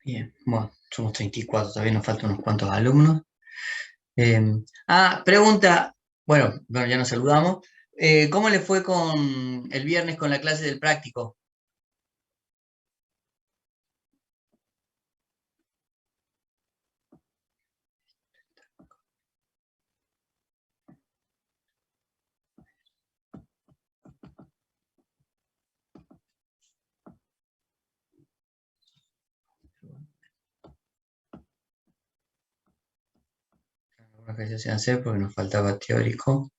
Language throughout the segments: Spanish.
Bien, bueno, somos 34, todavía nos faltan unos cuantos alumnos. Pregunta, bueno, ya nos saludamos. ¿Cómo le fue con el viernes con la clase del práctico? Algunas que se hacían hacer porque nos faltaba teórico.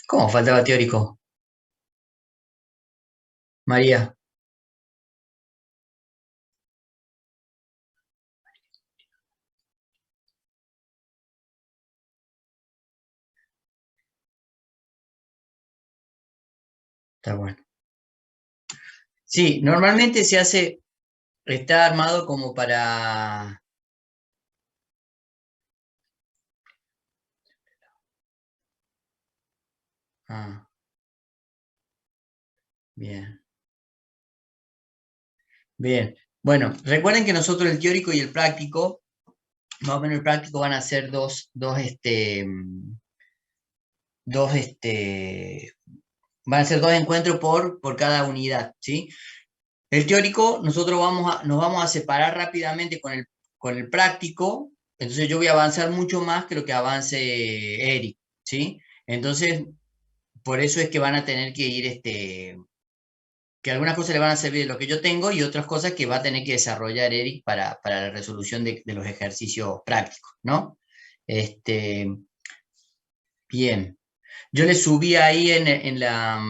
¿Cómo faltaba teórico? María, está bueno. Sí, normalmente se hace, está armado como para... Ah, bien, bien. Bueno, recuerden que nosotros el teórico y el práctico, más o menos el práctico van a ser van a ser dos encuentros por cada unidad, ¿sí? El teórico, nosotros nos vamos a separar rápidamente con el práctico, entonces yo voy a avanzar mucho más que lo que avance Eric, ¿sí? Entonces, por eso es que van a tener que ir, que algunas cosas le van a servir de lo que yo tengo y otras cosas que va a tener que desarrollar Eric para la resolución de los ejercicios prácticos, ¿no? Este, bien. Yo le subí ahí en la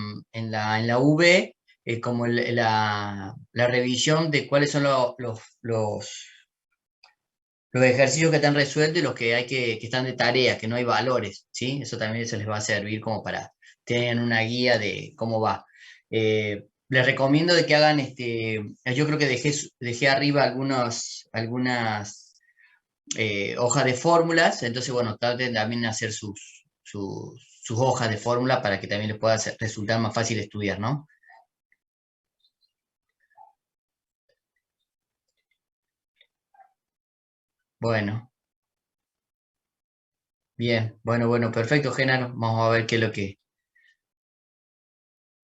V como la revisión de cuáles son los ejercicios que están resueltos y los que que están de tarea, que no hay valores, ¿sí? Eso también se les va a servir como para tener una guía de cómo va. Les recomiendo de que hagan yo creo que dejé arriba algunas hojas de fórmulas, entonces bueno, traten también de hacer sus hojas de fórmula para que también les pueda resultar más fácil estudiar, ¿no? Bueno, bien, bueno, perfecto, Genaro. Vamos a ver qué es lo que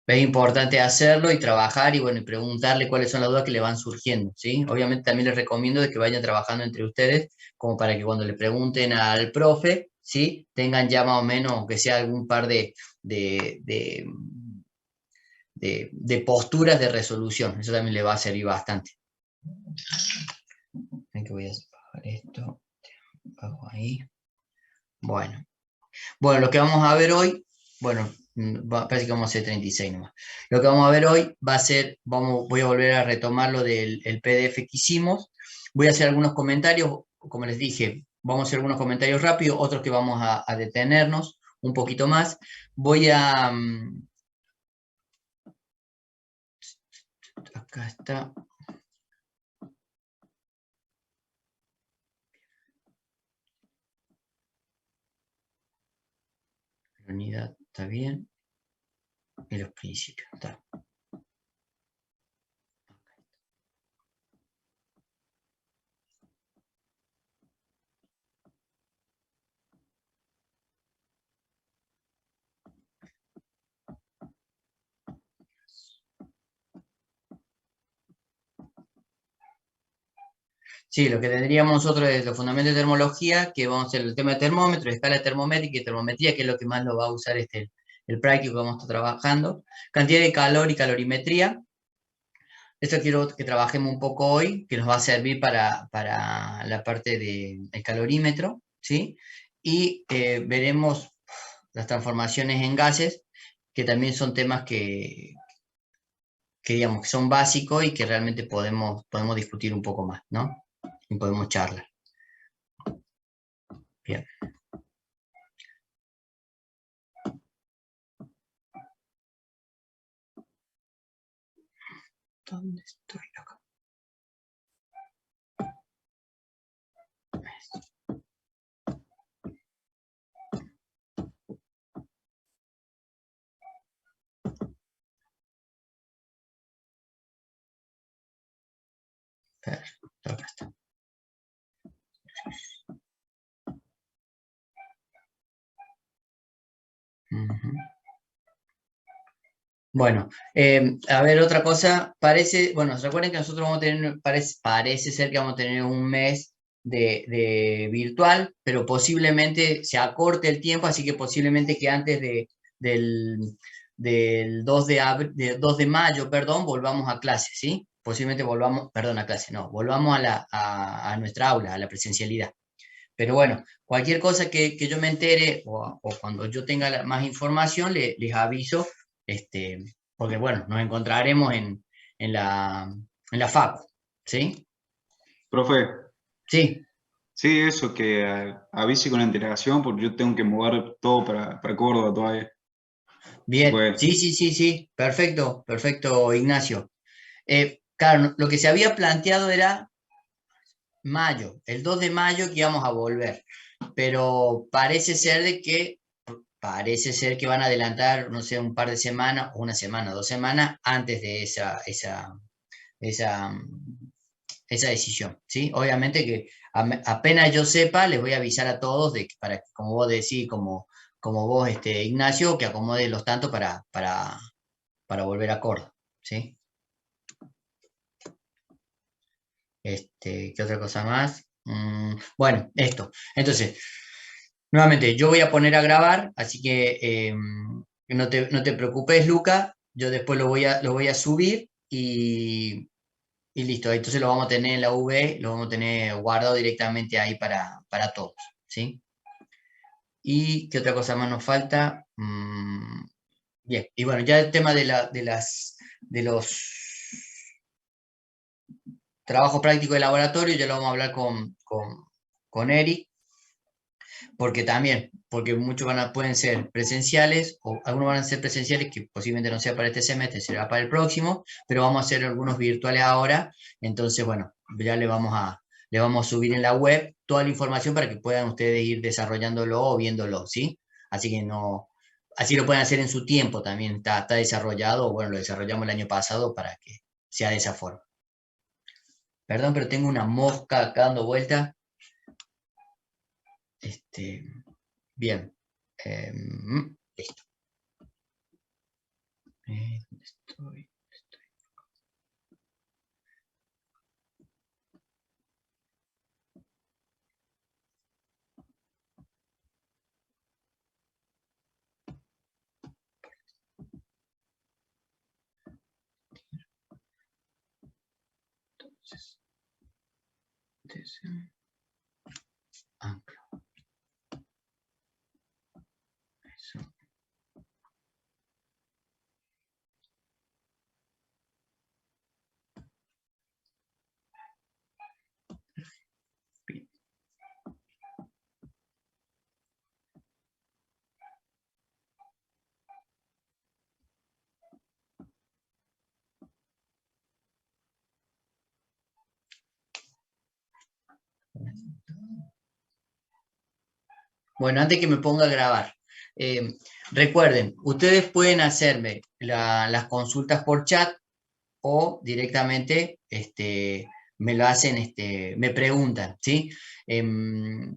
es importante hacerlo y trabajar y bueno, y preguntarle cuáles son las dudas que le van surgiendo, ¿sí? Obviamente también les recomiendo de que vayan trabajando entre ustedes, como para que cuando le pregunten al profe, ¿sí? Tengan ya más o menos, aunque sea algún par de, de, de posturas de resolución. Eso también le va a servir bastante. Ven que voy a bajar esto, bajo ahí. Bueno. Bueno, lo que vamos a ver hoy, bueno, parece que vamos a hacer 36 nomás. Lo que vamos a ver hoy va a ser, voy a volver a retomar lo del el PDF que hicimos. Voy a hacer algunos comentarios, como les dije, vamos a hacer algunos comentarios rápidos, otros que vamos a detenernos un poquito más. Voy a, acá está, la unidad está bien, y los principios, está. Sí, lo que tendríamos nosotros es los fundamentos de termología, que vamos a hacer el tema de termómetro, escala termométrica y termometría, que es lo que más lo va a usar el práctico que vamos a estar trabajando. Cantidad de calor y calorimetría. Esto quiero que trabajemos un poco hoy, que nos va a servir para la parte del calorímetro, ¿sí? Y veremos las transformaciones en gases, que también son temas digamos, que son básicos y que realmente podemos discutir un poco más, ¿no? Y podemos charlar. Bien. ¿Dónde estoy acá? Perfecto, acá está. Ujú. Bueno, a ver, otra cosa, bueno, recuerden que nosotros vamos a tener, parece ser que vamos a tener un mes de virtual, pero posiblemente se acorte el tiempo, así que posiblemente que antes del, del 2 de mayo, perdón, volvamos a clase, ¿sí? Posiblemente volvamos, perdón, a clase, no, volvamos a nuestra aula, a la presencialidad. Pero bueno, cualquier cosa que yo me entere o cuando yo tenga más información, les aviso, porque bueno, nos encontraremos en la facu, ¿sí? Profe, Sí, sí, eso, que avise con antelación porque yo tengo que mover todo para Córdoba todavía. Se bien, puede. sí, sí, sí, sí, perfecto, perfecto, Ignacio. Claro, lo que se había planteado era mayo, el 2 de mayo que íbamos a volver, pero parece ser que van a adelantar, no sé, un par de semanas, una semana, 2 semanas antes de esa, esa decisión, ¿sí? Obviamente que apenas yo sepa, les voy a avisar a todos de que para que, como vos decís, como vos, Ignacio, que acomode los tantos para volver a Córdoba, ¿sí? ¿Qué otra cosa más? Bueno, esto. Entonces, nuevamente, yo voy a poner a grabar, así que no te preocupes, Luca. Yo después lo voy a subir y listo. Entonces lo vamos a tener en la V, lo vamos a tener guardado directamente ahí para todos, ¿sí? ¿Y qué otra cosa más nos falta? Bien, y bueno, ya el tema de los trabajos prácticos de laboratorio, ya lo vamos a hablar con Eric, porque muchos pueden ser presenciales, o algunos van a ser presenciales, que posiblemente no sea para este semestre, será para el próximo, pero vamos a hacer algunos virtuales ahora, entonces, bueno, ya le vamos a subir en la web toda la información para que puedan ustedes ir desarrollándolo o viéndolo, ¿sí? Así que no, así lo pueden hacer en su tiempo también, está desarrollado, bueno, lo desarrollamos el año pasado para que sea de esa forma. Perdón, pero tengo una mosca acá dando vuelta. Bien. Listo. ¿Dónde estoy? Entonces, ancla. Eso. Bien. Bueno, antes que me ponga a grabar, recuerden, ustedes pueden hacerme las consultas por chat o directamente me lo hacen, me preguntan, ¿sí? Em,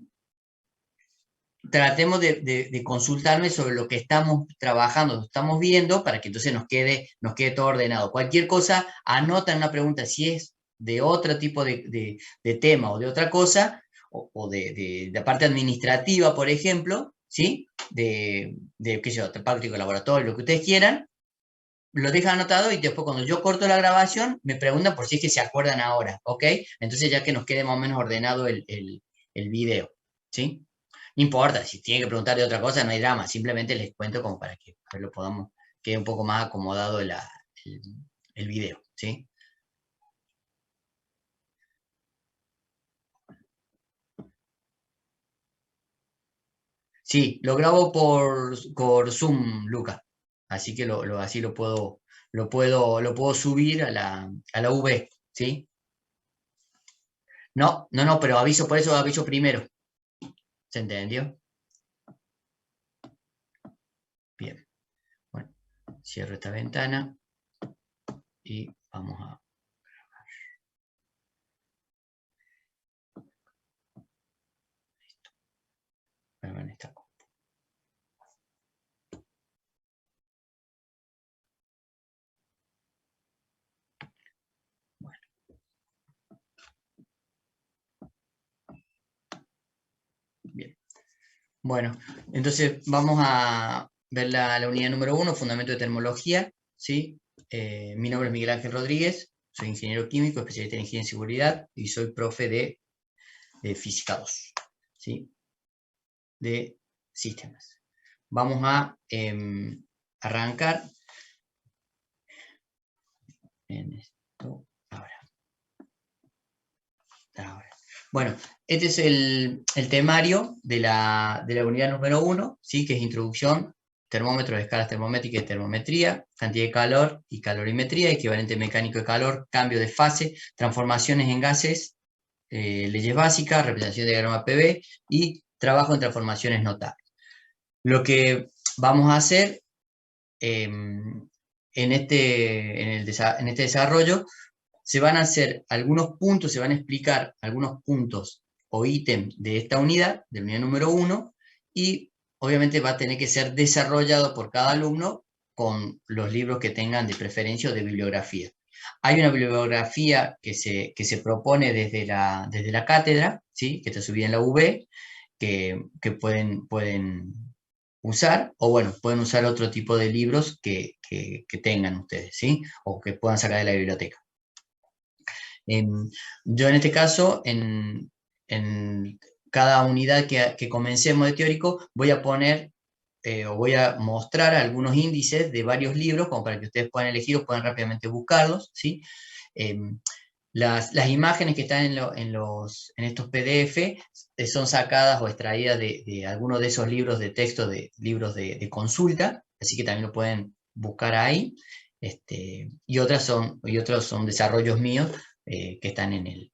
Tratemos de consultarme sobre lo que estamos trabajando, lo estamos viendo, para que entonces nos quede todo ordenado. Cualquier cosa, anotan una pregunta. Si es de otro tipo de tema o de otra cosa, o de la parte administrativa, por ejemplo, ¿sí? Qué sé yo, práctico laboratorio, lo que ustedes quieran, lo dejan anotado y después cuando yo corto la grabación me preguntan por si es que se acuerdan ahora, ¿ok? Entonces ya que nos quede más o menos ordenado el video, ¿sí? No importa, si tienen que preguntar de otra cosa, no hay drama, simplemente les cuento como para que lo podamos, quede un poco más acomodado el, el video, ¿sí? Sí, lo grabo por Zoom, Luca. Así que así lo puedo subir a la V, ¿sí? No, no, no, pero aviso, por eso aviso primero. ¿Se entendió? Bien. Bueno, cierro esta ventana y vamos a grabar esta. Bueno, bien. Bueno, entonces vamos a ver la unidad número 1, Fundamento de Termología, ¿sí? Mi nombre es Miguel Ángel Rodríguez, soy ingeniero químico, especialista en ingeniería en seguridad y soy profe de Física 2, ¿sí? De sistemas. Vamos a arrancar en esto ahora. Bueno, este es el temario de la unidad número 1, ¿sí? Que es introducción, termómetros, escalas termométricas y termometría, cantidad de calor y calorimetría, equivalente mecánico de calor, cambio de fase, transformaciones en gases, leyes básicas, representación de diagrama PV y trabajo en transformaciones notables. Lo que vamos a hacer en este desarrollo, se van a hacer algunos puntos, se van a explicar algunos puntos o ítems de esta unidad, de la unidad número 1, y obviamente va a tener que ser desarrollado por cada alumno con los libros que tengan de preferencia o de bibliografía. Hay una bibliografía que se propone desde la cátedra, ¿sí? Que está subida en la UB, que pueden usar, o bueno, pueden usar otro tipo de libros que tengan ustedes, ¿sí? O que puedan sacar de la biblioteca. Yo en este caso, en cada unidad que comencemos de teórico, voy a poner o voy a mostrar algunos índices de varios libros, como para que ustedes puedan elegir o puedan rápidamente buscarlos, ¿sí? Las imágenes que están en estos PDF son sacadas o extraídas de algunos de esos libros de texto, de libros de consulta, así que también lo pueden buscar ahí. Y otros son desarrollos míos que están en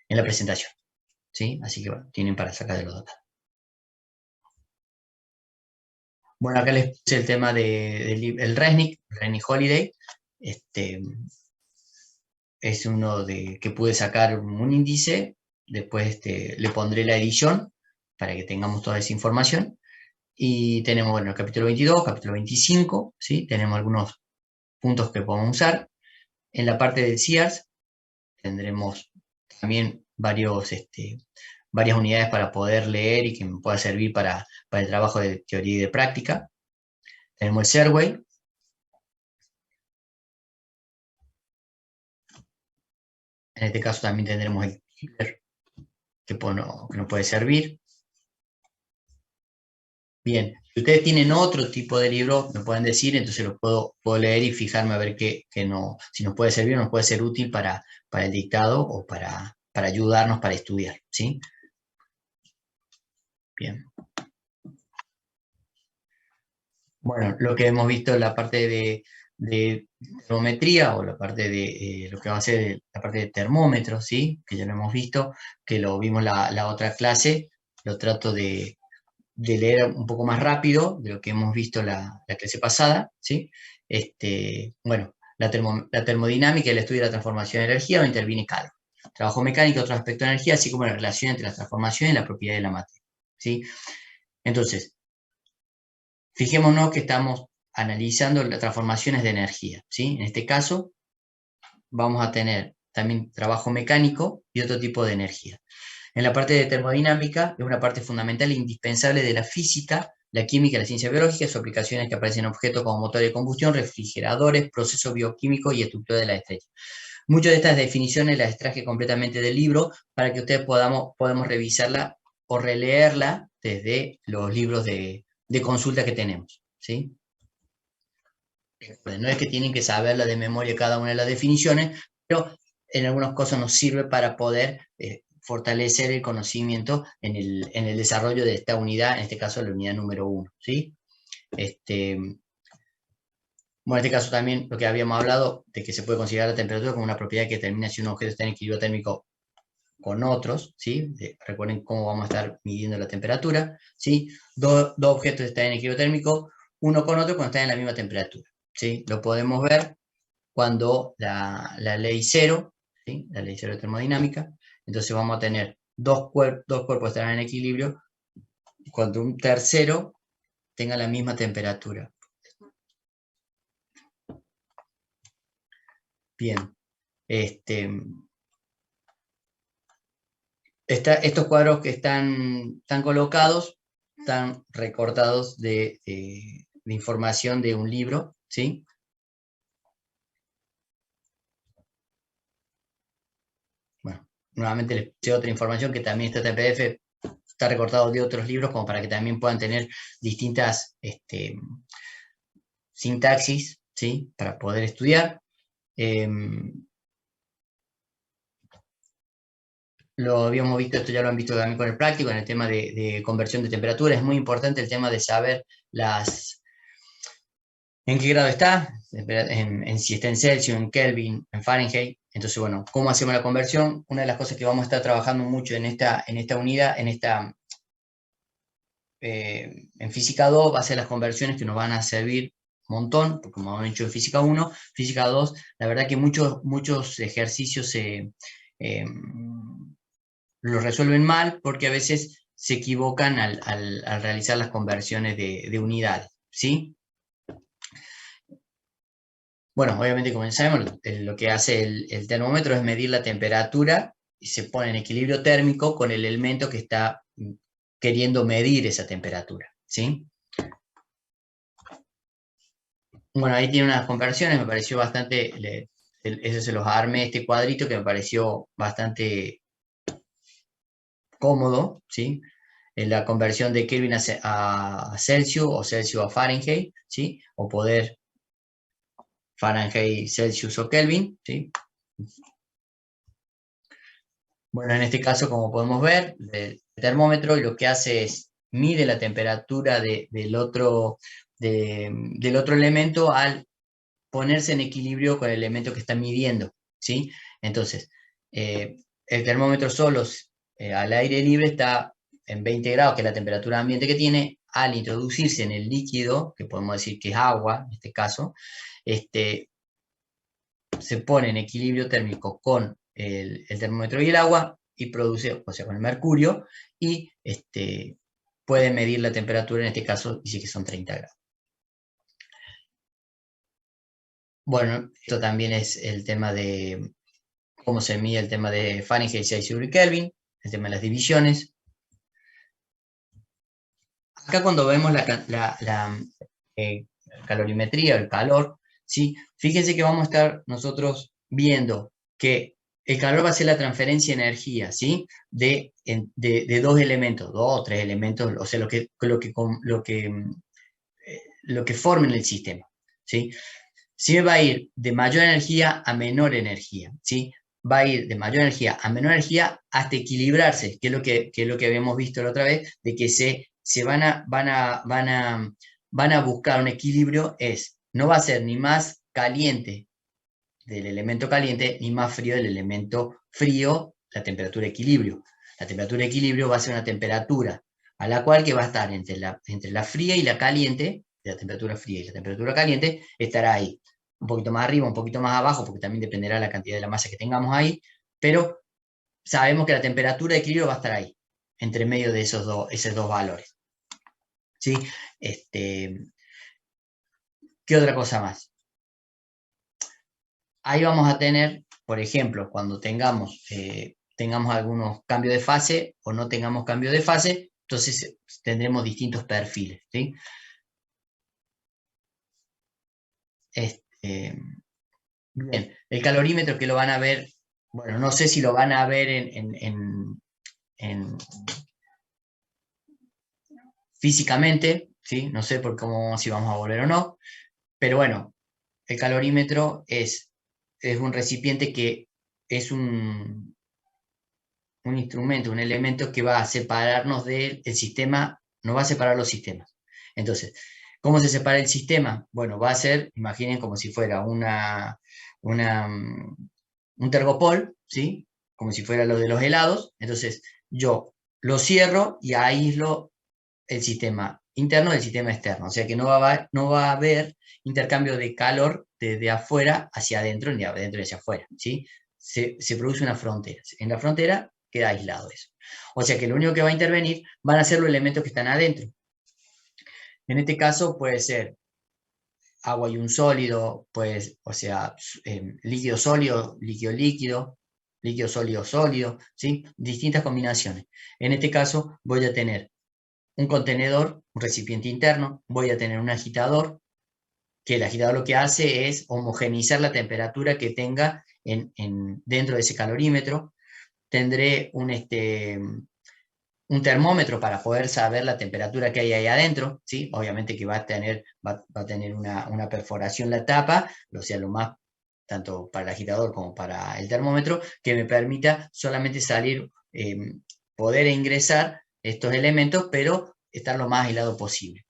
la presentación, ¿sí? Así que bueno, tienen para sacar de los datos. Bueno, acá les puse el tema del Resnick Holiday. Es uno que pude sacar un índice, después le pondré la edición para que tengamos toda esa información. Y tenemos, bueno, el capítulo 22, capítulo 25, ¿sí? Tenemos algunos puntos que podemos usar. En la parte del CIARS tendremos también varias unidades para poder leer y que me pueda servir para el trabajo de teoría y de práctica. Tenemos el Serway. En este caso también tendremos el Kipler, que nos puede servir. Bien, si ustedes tienen otro tipo de libro, me pueden decir, entonces lo puedo leer y fijarme a ver si nos puede servir o nos puede ser útil para el dictado o para ayudarnos para estudiar, ¿sí? Bien. Bueno, lo que hemos visto en la parte de termometría o la parte de lo que va a ser la parte de termómetro, ¿sí? Que ya lo hemos visto, que lo vimos la otra clase, lo trato de leer un poco más rápido de lo que hemos visto la clase pasada, ¿sí? Bueno, la termodinámica y el estudio de la transformación de energía, donde interviene calor. Trabajo mecánico, otro aspecto de energía, así como la relación entre las transformaciones y la propiedad de la materia, ¿sí? Entonces, fijémonos que estamos analizando las transformaciones de energía, ¿sí? En este caso, vamos a tener también trabajo mecánico y otro tipo de energía. En la parte de termodinámica es una parte fundamental e indispensable de la física, la química y la ciencia biológica, sus aplicaciones que aparecen en objetos como motores de combustión, refrigeradores, procesos bioquímicos y estructura de la estrella. Muchas de estas definiciones las extraje completamente del libro para que ustedes podamos revisarla o releerla desde los libros de consulta que tenemos, ¿sí? No es que tienen que saberla de memoria cada una de las definiciones, pero en algunas cosas nos sirve para poder fortalecer el conocimiento en el desarrollo de esta unidad, en este caso la unidad número 1, ¿sí? Bueno, en este caso también lo que habíamos hablado de que se puede considerar la temperatura como una propiedad que determina si un objeto está en equilibrio térmico con otros, ¿sí? Recuerden cómo vamos a estar midiendo la temperatura, ¿sí? Dos objetos están en equilibrio térmico, uno con otro cuando están en la misma temperatura, ¿sí? Lo podemos ver cuando la ley cero, ¿sí? La ley cero de termodinámica, entonces vamos a tener dos cuerpos estarán en equilibrio cuando un tercero tenga la misma temperatura. Bien, estos cuadros que están colocados, están recortados de información de un libro, ¿sí? Bueno, nuevamente les puse otra información que también está en PDF, está recortado de otros libros como para que también puedan tener distintas sintaxis, ¿sí? Para poder estudiar. Lo habíamos visto, esto ya lo han visto también con el práctico, en el tema de conversión de temperatura. Es muy importante el tema de saber en qué grado está, si está en Celsius, en Kelvin, en Fahrenheit. Entonces, bueno, ¿cómo hacemos la conversión? Una de las cosas que vamos a estar trabajando mucho en esta unidad, en física 2, va a ser las conversiones que nos van a servir un montón, porque como hemos hecho en física 1, física 2, la verdad que muchos ejercicios los resuelven mal porque a veces se equivocan al realizar las conversiones de unidades, ¿sí? Bueno, obviamente como sabemos, lo que hace el termómetro es medir la temperatura y se pone en equilibrio térmico con el elemento que está queriendo medir esa temperatura, ¿sí? Bueno, ahí tiene unas conversiones, me pareció bastante, eso se los armé, este cuadrito que me pareció bastante cómodo, ¿sí? En la conversión de Kelvin a Celsius o Celsius a Fahrenheit, ¿sí? O poder Fahrenheit, Celsius o Kelvin, ¿sí? Bueno, en este caso, como podemos ver, el termómetro lo que hace es mide la temperatura del otro elemento al ponerse en equilibrio con el elemento que está midiendo, ¿sí? Entonces, el termómetro solo al aire libre está en 20 grados, que es la temperatura ambiente que tiene. Al introducirse en el líquido, que podemos decir que es agua, en este caso, se pone en equilibrio térmico con el termómetro y el agua y produce, o sea, con el mercurio, y puede medir la temperatura, en este caso dice que son 30 grados. Bueno, esto también es el tema de cómo se mide el tema de Fahrenheit, Celsius y Kelvin, el tema de las divisiones. Acá cuando vemos calorimetría, el calor, ¿sí? Fíjense que vamos a estar nosotros viendo que el calor va a ser la transferencia de energía, ¿sí? De dos elementos, dos o tres elementos, o sea, lo que formen el sistema, ¿sí? Si va a ir de mayor energía a menor energía, ¿sí? Va a ir de mayor energía a menor energía hasta equilibrarse, que es lo que habíamos visto la otra vez, de que van a buscar un equilibrio, no va a ser ni más caliente del elemento caliente, ni más frío del elemento frío, la temperatura de equilibrio. La temperatura de equilibrio va a ser una temperatura a la cual que va a estar entre la fría y la caliente, la temperatura fría y la temperatura caliente, estará ahí. Un poquito más arriba, un poquito más abajo, porque también dependerá de la cantidad de la masa que tengamos ahí, pero sabemos que la temperatura de equilibrio va a estar ahí, entre medio de esos dos valores. ¿Sí? ¿Qué otra cosa más? ahí vamos a tener, por ejemplo, cuando tengamos algunos cambios de fase o no tengamos cambio de fase, entonces tendremos distintos perfiles, ¿sí? Bien, el calorímetro que lo van a ver, bueno, no sé si lo van a ver en físicamente, ¿sí? No sé por cómo, si vamos a volver o no, pero bueno, el calorímetro es un recipiente que es un instrumento, un elemento que va a separarnos del sistema, nos va a separar los sistemas. Entonces, ¿cómo se separa el sistema? Bueno, va a ser, imaginen como si fuera una, un tergopol, ¿sí? Como si fuera lo de los helados. Entonces, yo lo cierro y aíslo el sistema interno del sistema externo. O sea que no va a haber intercambio de calor desde afuera hacia adentro, ni de adentro hacia afuera, ¿sí? Se produce una frontera. En la frontera queda aislado eso. O sea que lo único que va a intervenir van a ser los elementos que están adentro. En este caso puede ser agua y un sólido, pues, o sea, líquido sólido, líquido líquido, líquido sólido sólido, ¿sí? Distintas combinaciones. En este caso voy a tener un contenedor, un recipiente interno, voy a tener un agitador, que el agitador lo que hace es homogeneizar la temperatura que tenga dentro de ese calorímetro. Tendré un termómetro para poder saber la temperatura que hay ahí adentro, ¿sí? Obviamente que va a tener una perforación la tapa, o sea, lo más, tanto para el agitador como para el termómetro, que me permita solamente salir, poder ingresar estos elementos, pero estar lo más aislado posible.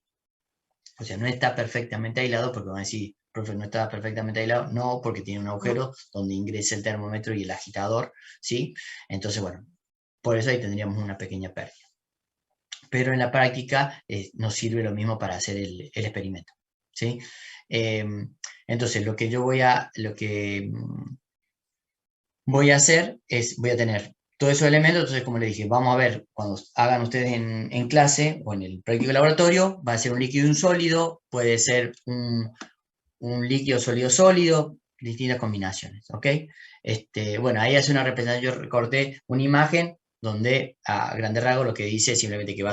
O sea, no está perfectamente aislado, porque van a decir, profe, no está perfectamente aislado. No, porque tiene un agujero donde ingresa el termómetro y el agitador, ¿sí? Entonces, bueno, por eso ahí tendríamos una pequeña pérdida. Pero en la práctica nos sirve lo mismo para hacer el experimento, ¿sí? Entonces, lo que voy a hacer es, voy a tener todos esos elementos. Entonces, como les dije, vamos a ver, cuando hagan ustedes en clase o en el práctico laboratorio, va a ser un líquido y un sólido, puede ser un líquido sólido sólido, distintas combinaciones, ¿ok? Bueno, ahí hace una representación, yo recorté una imagen donde a grande rasgo lo que dice es simplemente que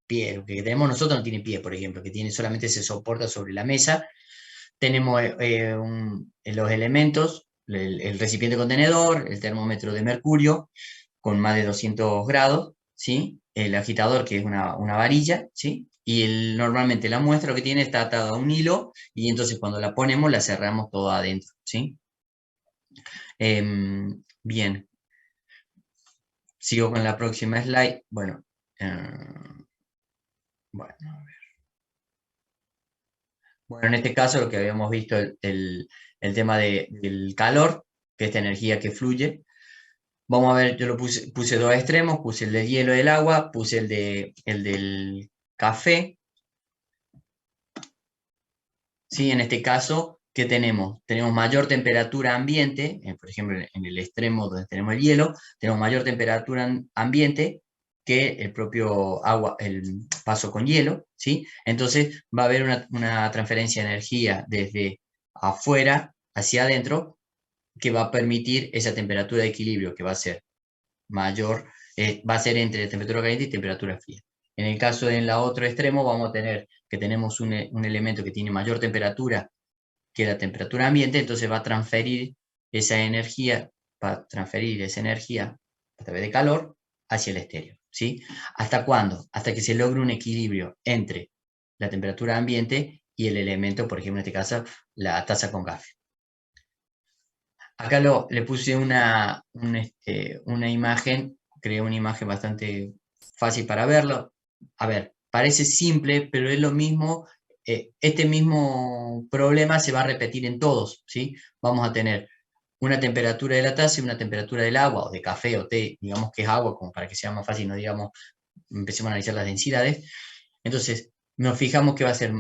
pie, lo que tenemos nosotros no tiene pie, por ejemplo, que tiene solamente se soporta sobre la mesa. Tenemos los elementos, el recipiente contenedor, el termómetro de mercurio con más de 200 grados, ¿sí? El agitador, que es una varilla, ¿sí? Y normalmente la muestra lo que tiene está atada a un hilo y entonces cuando la ponemos la cerramos toda adentro, ¿sí? Bien, sigo con la próxima slide. Bueno, bueno, bueno, en este caso lo que habíamos visto, el tema del calor, que es esta energía que fluye. Vamos a ver, yo puse dos extremos, puse el del hielo y del agua, puse el del café. ¿Sí? En este caso, ¿qué tenemos? Tenemos mayor temperatura ambiente, por ejemplo, en el extremo donde tenemos el hielo, tenemos mayor temperatura ambiente que el propio agua, el paso con hielo, ¿sí? Entonces va a haber una transferencia de energía desde afuera hacia adentro que va a permitir esa temperatura de equilibrio que va a ser mayor, va a ser entre temperatura caliente y temperatura fría. En el caso en la otro extremo vamos a tener que tenemos un elemento que tiene mayor temperatura que la temperatura ambiente, entonces va a transferir esa energía, a través de calor hacia el exterior, ¿sí? ¿Hasta cuándo? Hasta que se logre un equilibrio entre la temperatura ambiente y el elemento, por ejemplo, en este caso, la taza con café. Acá le puse una imagen, creé una imagen bastante fácil para verlo. A ver, parece simple, pero es lo mismo. Este mismo problema se va a repetir en todos, ¿sí? Vamos a tener una temperatura de la taza y una temperatura del agua, o de café o té, digamos que es agua, como para que sea más fácil, no digamos, empecemos a analizar las densidades. Entonces, nos fijamos que va a ser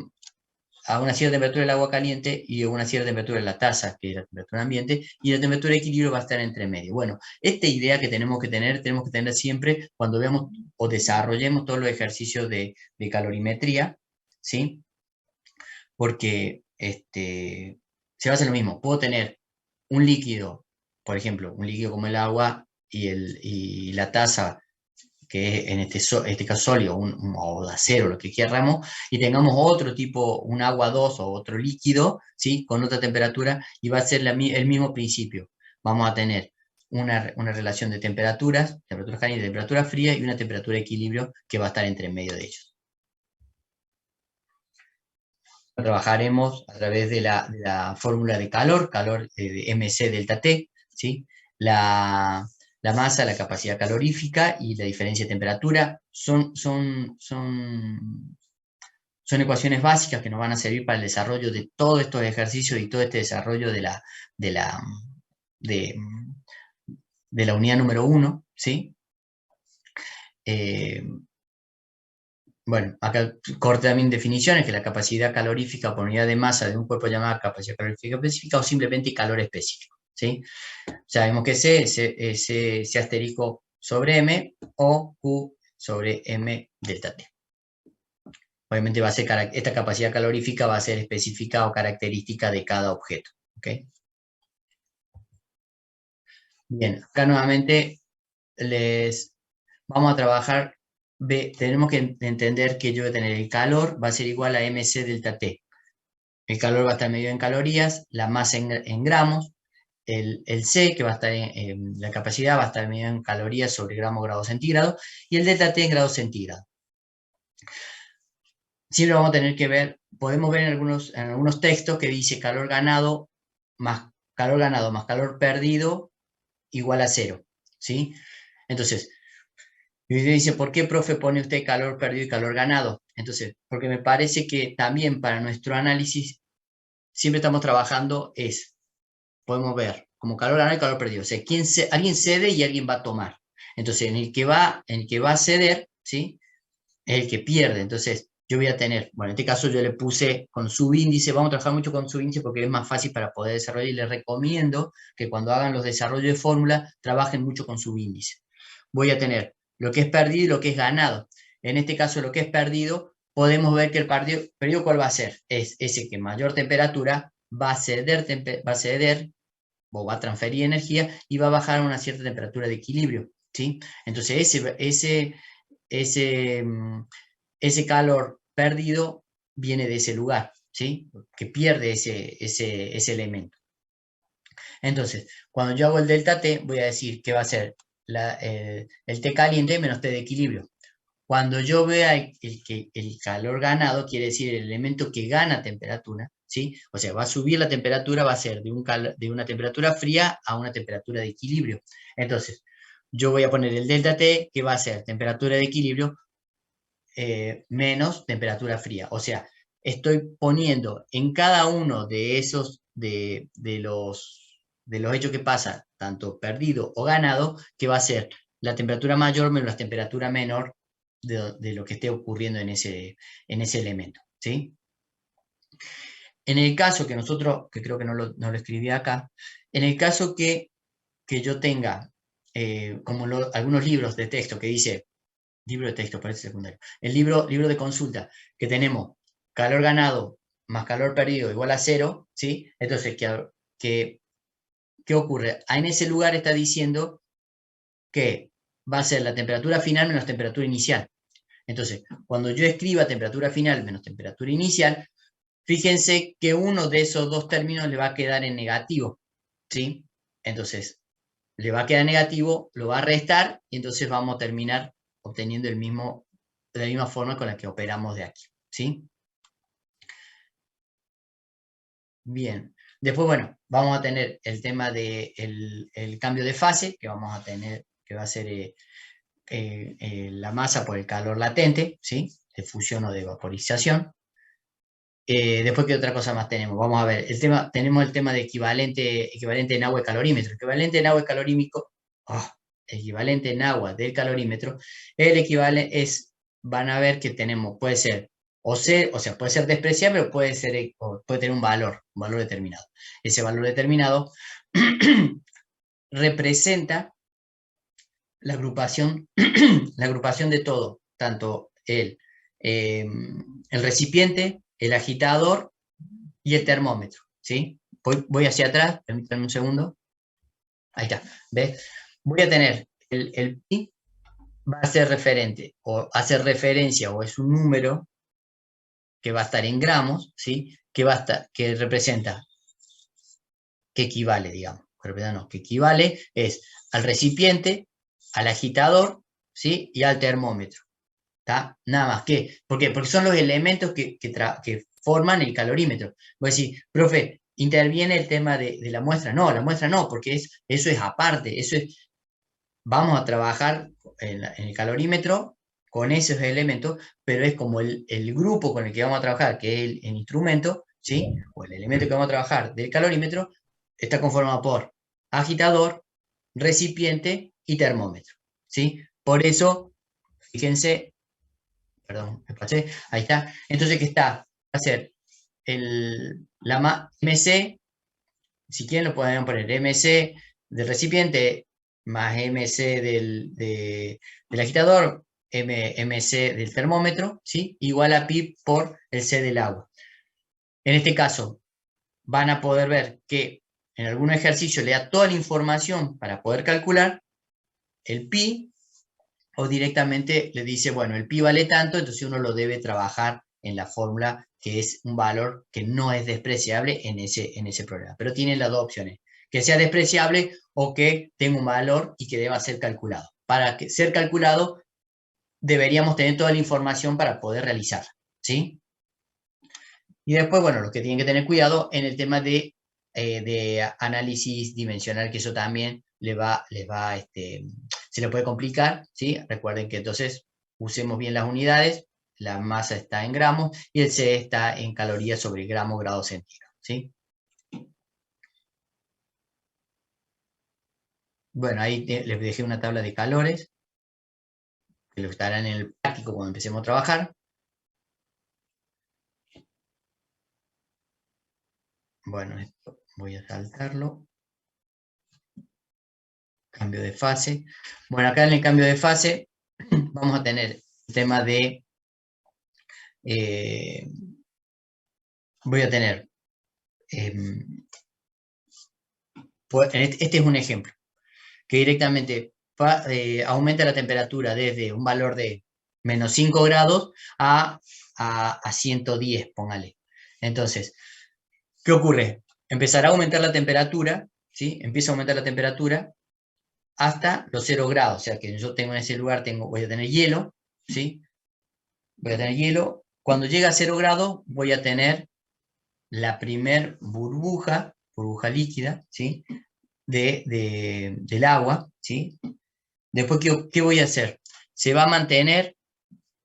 a una cierta temperatura el agua caliente y a una cierta temperatura la taza, que es la temperatura ambiente, y la temperatura de equilibrio va a estar entre medio. Bueno, esta idea que tenemos que tener siempre cuando veamos o desarrollemos todos los ejercicios de calorimetría, ¿sí? Porque se va a hacer lo mismo. Puedo tener un líquido, por ejemplo, un líquido como el agua y la taza, que es en este caso sólido, o de acero, lo que queramos, y tengamos otro tipo, un agua 2 o otro líquido, ¿sí? Con otra temperatura, y va a ser el mismo principio. Vamos a tener una relación de temperatura caliente, temperatura fría, y una temperatura de equilibrio que va a estar entre medio de ellos. Trabajaremos a través de la fórmula de calor de mc delta T, ¿sí? La masa, la capacidad calorífica y la diferencia de temperatura son ecuaciones básicas que nos van a servir para el desarrollo de todos estos ejercicios y todo este desarrollo de la, de, de la unidad número 1, ¿sí? Bueno, acá corte también definiciones, que la capacidad calorífica por unidad de masa de un cuerpo llamada capacidad calorífica específica o simplemente calor específico, ¿sí? Sabemos que C asterisco sobre M o Q sobre M delta T. Obviamente va a ser, esta capacidad calorífica va a ser específica o característica de cada objeto, ¿ok? Bien, acá nuevamente les vamos a trabajar. Tenemos que entender que yo voy a tener el calor, va a ser igual a mc delta T. El calor va a estar medido en calorías, la masa en gramos, el C, que va a estar la capacidad, va a estar medido en calorías sobre grado centígrado, y el delta T en grados centígrados. Siempre vamos a tener que ver, podemos ver en algunos textos que dice calor ganado más calor perdido igual a 0, ¿sí? Entonces, y usted dice, ¿por qué, profe, pone usted calor perdido y calor ganado? Entonces, porque me parece que también para nuestro análisis siempre estamos trabajando podemos ver como calor ganado y calor perdido. O sea, alguien cede y alguien va a tomar. Entonces, en el que va a ceder, ¿sí? Es el que pierde. Entonces, yo voy a tener, bueno, en este caso yo le puse con subíndice, vamos a trabajar mucho con subíndice porque es más fácil para poder desarrollar, y les recomiendo que cuando hagan los desarrollos de fórmula trabajen mucho con subíndice. Voy a tener lo que es perdido y lo que es ganado. En este caso, lo que es perdido, podemos ver que el perdido, ¿cuál va a ser? Es ese que mayor temperatura va a ceder o va a transferir energía y va a bajar a una cierta temperatura de equilibrio, ¿sí? Entonces, ese, ese calor perdido viene de ese lugar, ¿sí? Que pierde ese elemento. Entonces, cuando yo hago el delta T, voy a decir que va a ser el T caliente menos T de equilibrio. Cuando yo vea el calor ganado, quiere decir el elemento que gana temperatura, ¿sí? O sea, va a subir la temperatura, va a ser de una temperatura fría a una temperatura de equilibrio. Entonces, yo voy a poner el delta T, que va a ser temperatura de equilibrio menos temperatura fría. O sea, estoy poniendo en cada uno de esos, de los hechos que pasa, tanto perdido o ganado, que va a ser la temperatura mayor menos la temperatura menor de lo que esté ocurriendo en ese elemento, ¿sí? En el caso que nosotros, que creo que no lo escribí acá, en el caso que yo tenga, como algunos libros de texto que dice, libro de texto, parece secundario, el libro de consulta, que tenemos calor ganado más calor perdido igual a 0, ¿sí? Entonces, ¿qué ocurre? En ese lugar está diciendo que va a ser la temperatura final menos temperatura inicial. Entonces, cuando yo escriba temperatura final menos temperatura inicial, fíjense que uno de esos dos términos le va a quedar en negativo, ¿sí? Entonces, le va a quedar negativo, lo va a restar, y entonces vamos a terminar obteniendo la misma forma con la que operamos de aquí, ¿sí? Bien. Después, bueno, vamos a tener el tema del el cambio de fase, que vamos a tener, que va a ser la masa por el calor latente, ¿sí? De fusión o de vaporización. Después, ¿qué otra cosa más tenemos? Vamos a ver, tenemos el tema de equivalente en agua y calorímetro. Equivalente en agua y calorímetro, equivalente en agua del calorímetro, el equivalente van a ver que tenemos, puede ser, o sea, puede ser despreciable o puede tener un valor determinado. Ese valor determinado representa la agrupación, la agrupación de todo, tanto el recipiente, el agitador y el termómetro, ¿sí? voy hacia atrás, permítanme un segundo. Ahí está, ¿ves? Voy a tener el pi, va a ser referente, o hace referencia, o es un número que va a estar en gramos, ¿sí? Que representa, que equivale, digamos, que equivale es al recipiente, al agitador, ¿sí? Y al termómetro, ¿está? Nada más. ¿Por qué? Porque son los elementos que forman el calorímetro. Voy a decir, profe, ¿interviene el tema de la muestra? No, la muestra no, porque eso es aparte, vamos a trabajar en el calorímetro con esos elementos, pero es como el grupo con el que vamos a trabajar, que es el instrumento, ¿sí? O el elemento que vamos a trabajar del calorímetro, está conformado por agitador, recipiente y termómetro, ¿sí? Por eso, fíjense, perdón, me pasé, ahí está. Entonces, ¿qué está? Va a ser la MC, si quieren lo podemos poner MC del recipiente más MC del agitador, MC del termómetro, ¿sí? Igual a pi por el C del agua. En este caso, van a poder ver que en algún ejercicio le da toda la información para poder calcular el pi, o directamente le dice, bueno, el pi vale tanto, entonces uno lo debe trabajar en la fórmula, que es un valor que no es despreciable en ese problema. Pero tiene las dos opciones, que sea despreciable o que tenga un valor y que deba ser calculado. Para que ser calculado, deberíamos tener toda la información para poder realizar, ¿sí? Y después, bueno, los que tienen que tener cuidado en el tema de análisis dimensional, que eso también se le puede complicar, ¿sí? Recuerden que entonces usemos bien las unidades, la masa está en gramos y el C está en calorías sobre gramo grado centígrado, ¿sí? Bueno, ahí les dejé una tabla de calores, que lo estarán en el práctico cuando empecemos a trabajar. Bueno, esto voy a saltarlo. Cambio de fase. Bueno, acá en el cambio de fase vamos a tener el tema de... voy a tener... este es un ejemplo, que directamente aumenta la temperatura desde un valor de menos 5 grados a 110, póngale. Entonces, ¿qué ocurre? Empezará a aumentar la temperatura, ¿sí? Empieza a aumentar la temperatura hasta los 0 grados, o sea que yo tengo en ese lugar, voy a tener hielo, ¿sí? Voy a tener hielo. Cuando llega a 0 grados, voy a tener la primer burbuja líquida, ¿sí? Del agua, ¿sí? Después, ¿qué voy a hacer? Se va a mantener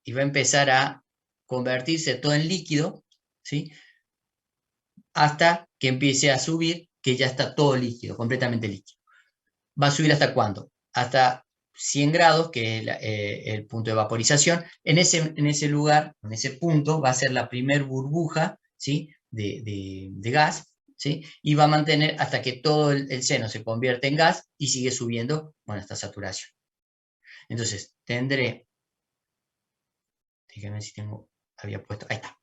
y va a empezar a convertirse todo en líquido, ¿sí? Hasta que empiece a subir, que ya está todo líquido, completamente líquido. ¿Va a subir hasta cuándo? Hasta 100 grados, que es el punto de vaporización. En ese lugar, en ese punto, va a ser la primer burbuja, ¿sí? de gas, ¿sí? Y va a mantener hasta que todo el seno se convierte en gas y sigue subiendo, bueno, esta saturación. Entonces, déjenme si había puesto, ahí está.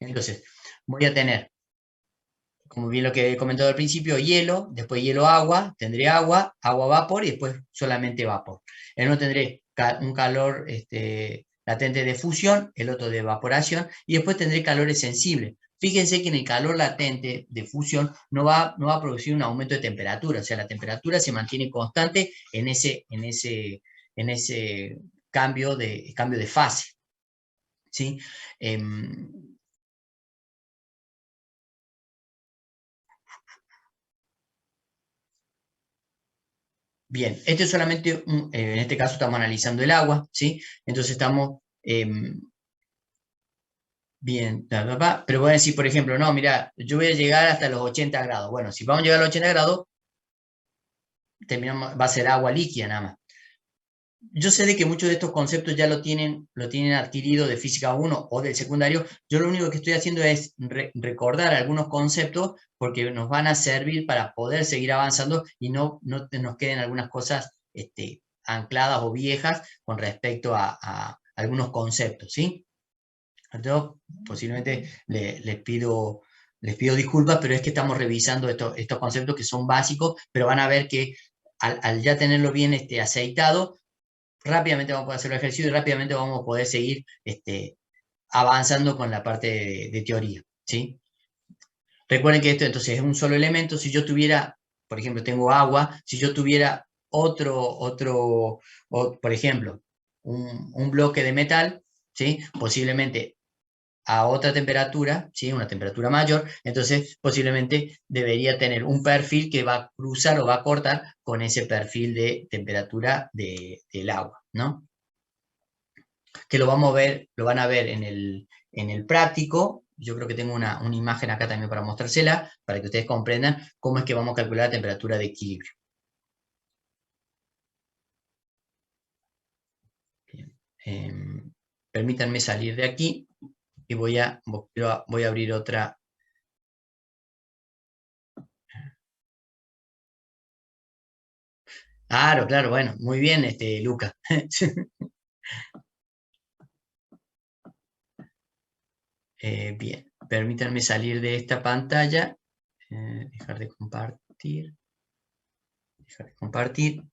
Entonces, voy a tener, como bien lo que he comentado al principio, hielo, después hielo agua, tendré agua, vapor y después solamente vapor. En uno tendré un calor latente de fusión, el otro de evaporación, y después tendré calores sensibles. Fíjense que en el calor latente de fusión no va a producir un aumento de temperatura, o sea, la temperatura se mantiene constante en ese cambio de fase, ¿sí? Bien, este es solamente, en este caso estamos analizando el agua, ¿sí? Entonces estamos, bien, pero voy a decir, por ejemplo, no, mira, yo voy a llegar hasta los 80 grados. Bueno, si vamos a llegar a los 80 grados, va a ser agua líquida nada más. Yo sé de que muchos de estos conceptos ya lo tienen adquirido de física 1 o del secundario. Yo lo único que estoy haciendo es recordar algunos conceptos porque nos van a servir para poder seguir avanzando y no nos queden algunas cosas ancladas o viejas con respecto a algunos conceptos, ¿sí? Entonces, posiblemente les pido Les pido disculpas, pero es que estamos revisando estos conceptos que son básicos, pero van a ver que al ya tenerlo bien aceitado, rápidamente vamos a poder hacer el ejercicio y rápidamente vamos a poder seguir avanzando con la parte de teoría, ¿sí? Recuerden que esto entonces es un solo elemento. Si yo tuviera, por ejemplo, tengo agua, si yo tuviera por ejemplo, un bloque de metal, ¿sí? Posiblemente a otra temperatura, ¿sí? Una temperatura mayor, entonces posiblemente debería tener un perfil que va a cruzar o va a cortar con ese perfil de temperatura del agua, ¿no? Que lo vamos a ver, lo van a ver en el práctico. Yo creo que tengo una imagen acá también para mostrársela, para que ustedes comprendan cómo es que vamos a calcular la temperatura de equilibrio. Bien. Permítanme salir de aquí y voy a abrir otra. Claro, claro, bueno, muy bien, Luca. Bien, permítanme salir de esta pantalla, dejar de compartir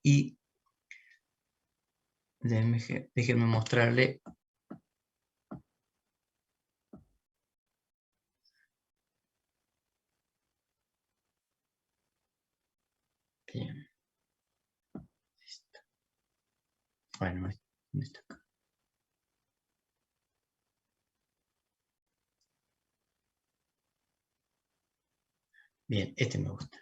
y déjenme mostrarle. Bien. Bueno, ¿dónde está acá? Bien, este me gusta.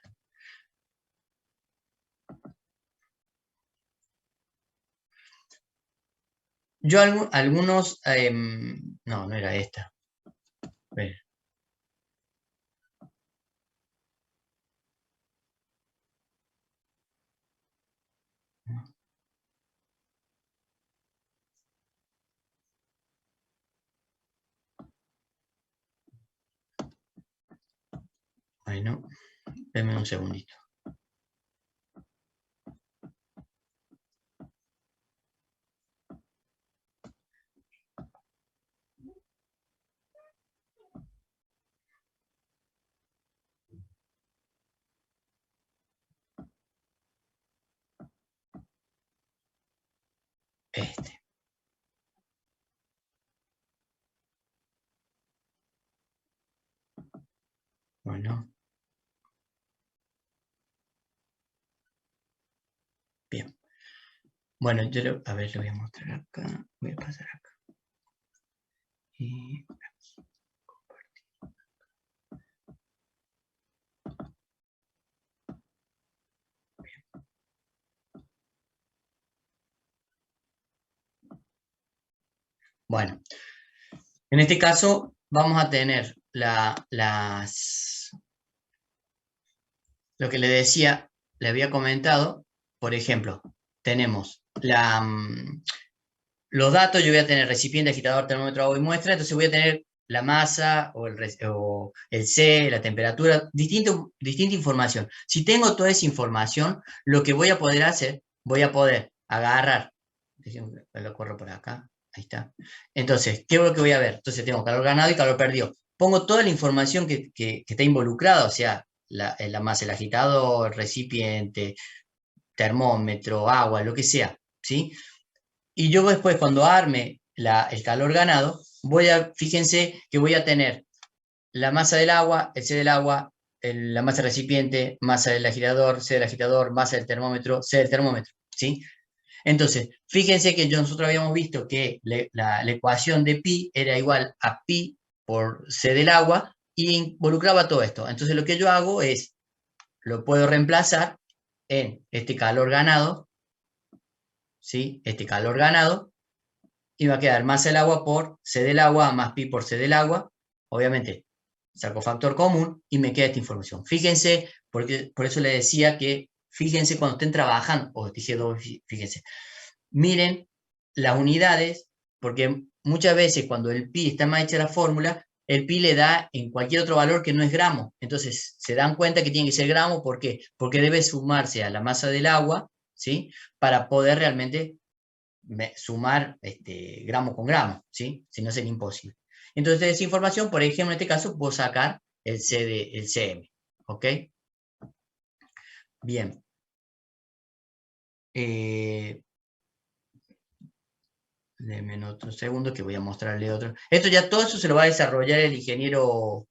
Yo algunos, no, no era esta. A ver. Bueno, denme un segundito. Este. Bueno, bien. Bueno, a ver, lo voy a mostrar acá. Voy a pasar acá. Y bueno, en este caso vamos a tener lo que le decía, le había comentado, por ejemplo, tenemos los datos, yo voy a tener recipiente, agitador, termómetro, agua y muestra, entonces voy a tener la masa o el C, la temperatura, distinta información. Si tengo toda esa información, lo que voy a poder hacer, voy a poder agarrar, lo corro por acá, ahí está. Entonces, ¿qué es lo que voy a ver? Entonces tengo calor ganado y calor perdido. Pongo toda la información que está involucrada, o sea, la masa, el agitador, el recipiente, termómetro, agua, lo que sea, ¿sí? Y yo después, cuando arme el calor ganado, fíjense que voy a tener la masa del agua, el C del agua, la masa del recipiente, masa del agitador, C del agitador, masa del termómetro, C del termómetro, ¿sí? Entonces, fíjense que nosotros habíamos visto que la ecuación de pi era igual a pi por C del agua y involucraba todo esto. Entonces, lo que yo hago es, lo puedo reemplazar en este calor ganado, ¿sí? Este calor ganado, y va a quedar masa del agua por C del agua más pi por C del agua. Obviamente, saco factor común y me queda esta información. Fíjense, porque por eso le decía que fíjense cuando estén trabajando, o dije fíjense, miren las unidades, porque muchas veces cuando el pi está mal hecha la fórmula, el pi le da en cualquier otro valor que no es gramo. Entonces se dan cuenta que tiene que ser gramo, ¿por qué? Porque debe sumarse a la masa del agua, ¿sí? Para poder realmente sumar gramo con gramo, ¿sí? Si no sería imposible. Entonces de esa información, por ejemplo, en este caso, puedo sacar el CM, ¿ok? Bien. Denme otro segundo que voy a mostrarle otro. Esto ya, todo eso se lo va a desarrollar el ingeniero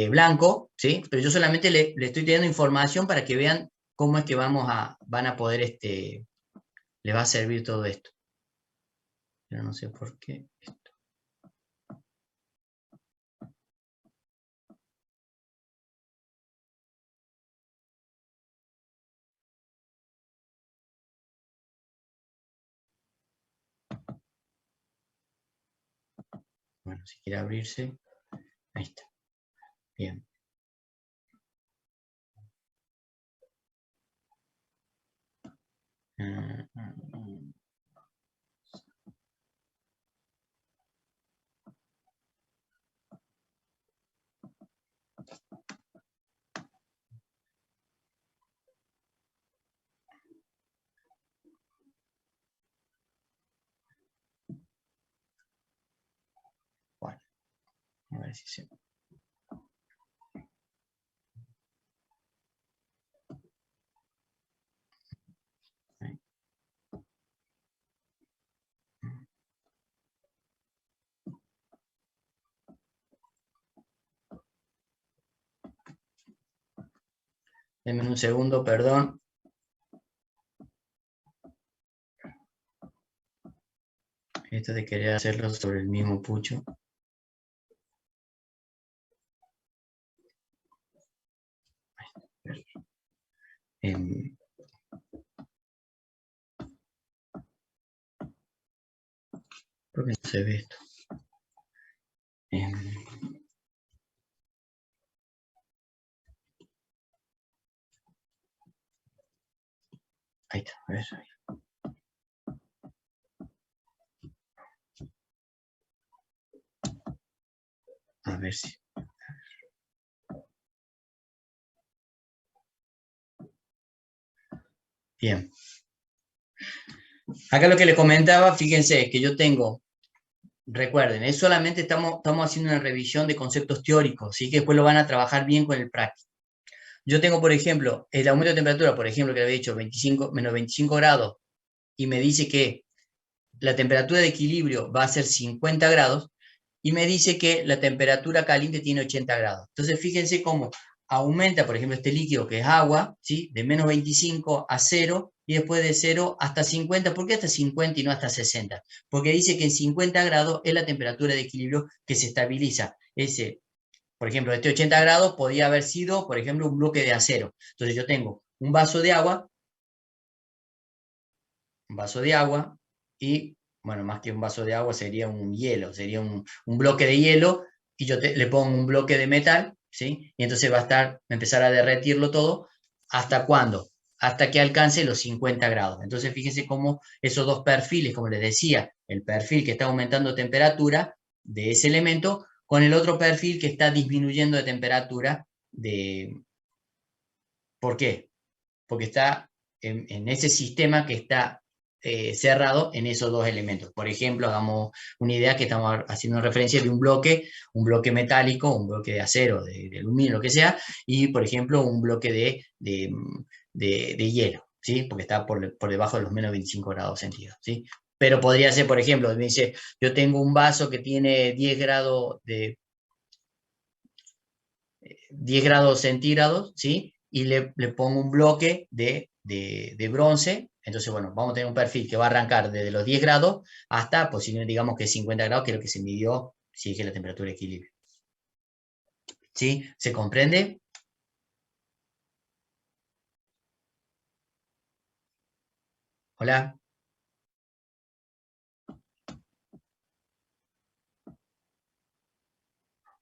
Blanco, ¿sí? Pero yo solamente le estoy teniendo información para que vean cómo es que van a poder, les va a servir todo esto. Pero no sé por qué. Bueno, si quiere abrirse, ahí está. Bien. Bueno, a ver si se... Ahí. Denme un segundo, perdón. Esto de querer hacerlo sobre el mismo pucho. ¿Por qué no se ve esto? Ahí está, a ver. A ver si... Bien. Acá lo que les comentaba, fíjense que yo tengo, recuerden, es solamente estamos haciendo una revisión de conceptos teóricos, ¿sí? Que después lo van a trabajar bien con el práctico. Yo tengo, por ejemplo, el aumento de temperatura, por ejemplo, que le había dicho menos 25 grados, y me dice que la temperatura de equilibrio va a ser 50 grados, y me dice que la temperatura caliente tiene 80 grados. Entonces, fíjense cómo aumenta, por ejemplo, este líquido que es agua, ¿sí? De menos 25 a 0, y después de 0 hasta 50. ¿Por qué hasta 50 y no hasta 60? Porque dice que en 50 grados es la temperatura de equilibrio que se estabiliza. Por ejemplo, este 80 grados podía haber sido, por ejemplo, un bloque de acero. Entonces yo tengo un vaso de agua y, bueno, más que un vaso de agua sería un hielo, sería un bloque de hielo, y yo le pongo un bloque de metal, ¿sí? Y entonces va a empezar a derretirlo todo. ¿Hasta cuándo? Hasta que alcance los 50 grados. Entonces fíjense cómo esos dos perfiles, como les decía, el perfil que está aumentando temperatura de ese elemento con el otro perfil que está disminuyendo de temperatura ¿por qué? Porque está en ese sistema que está cerrado en esos dos elementos. Por ejemplo, hagamos una idea que estamos haciendo referencia de un bloque metálico, un bloque de acero, de aluminio, lo que sea, y por ejemplo un bloque de hielo, ¿sí? Porque está por debajo de los menos 25 grados centígrados, ¿sí? Pero podría ser, por ejemplo, me dice, yo tengo un vaso que tiene 10 grados centígrados, ¿sí? Y le pongo un bloque de bronce. Entonces, bueno, vamos a tener un perfil que va a arrancar desde los 10 grados hasta, posiblemente, digamos que 50 grados, que es lo que se midió, si es que la temperatura de equilibrio. ¿Sí? ¿Se comprende? Hola.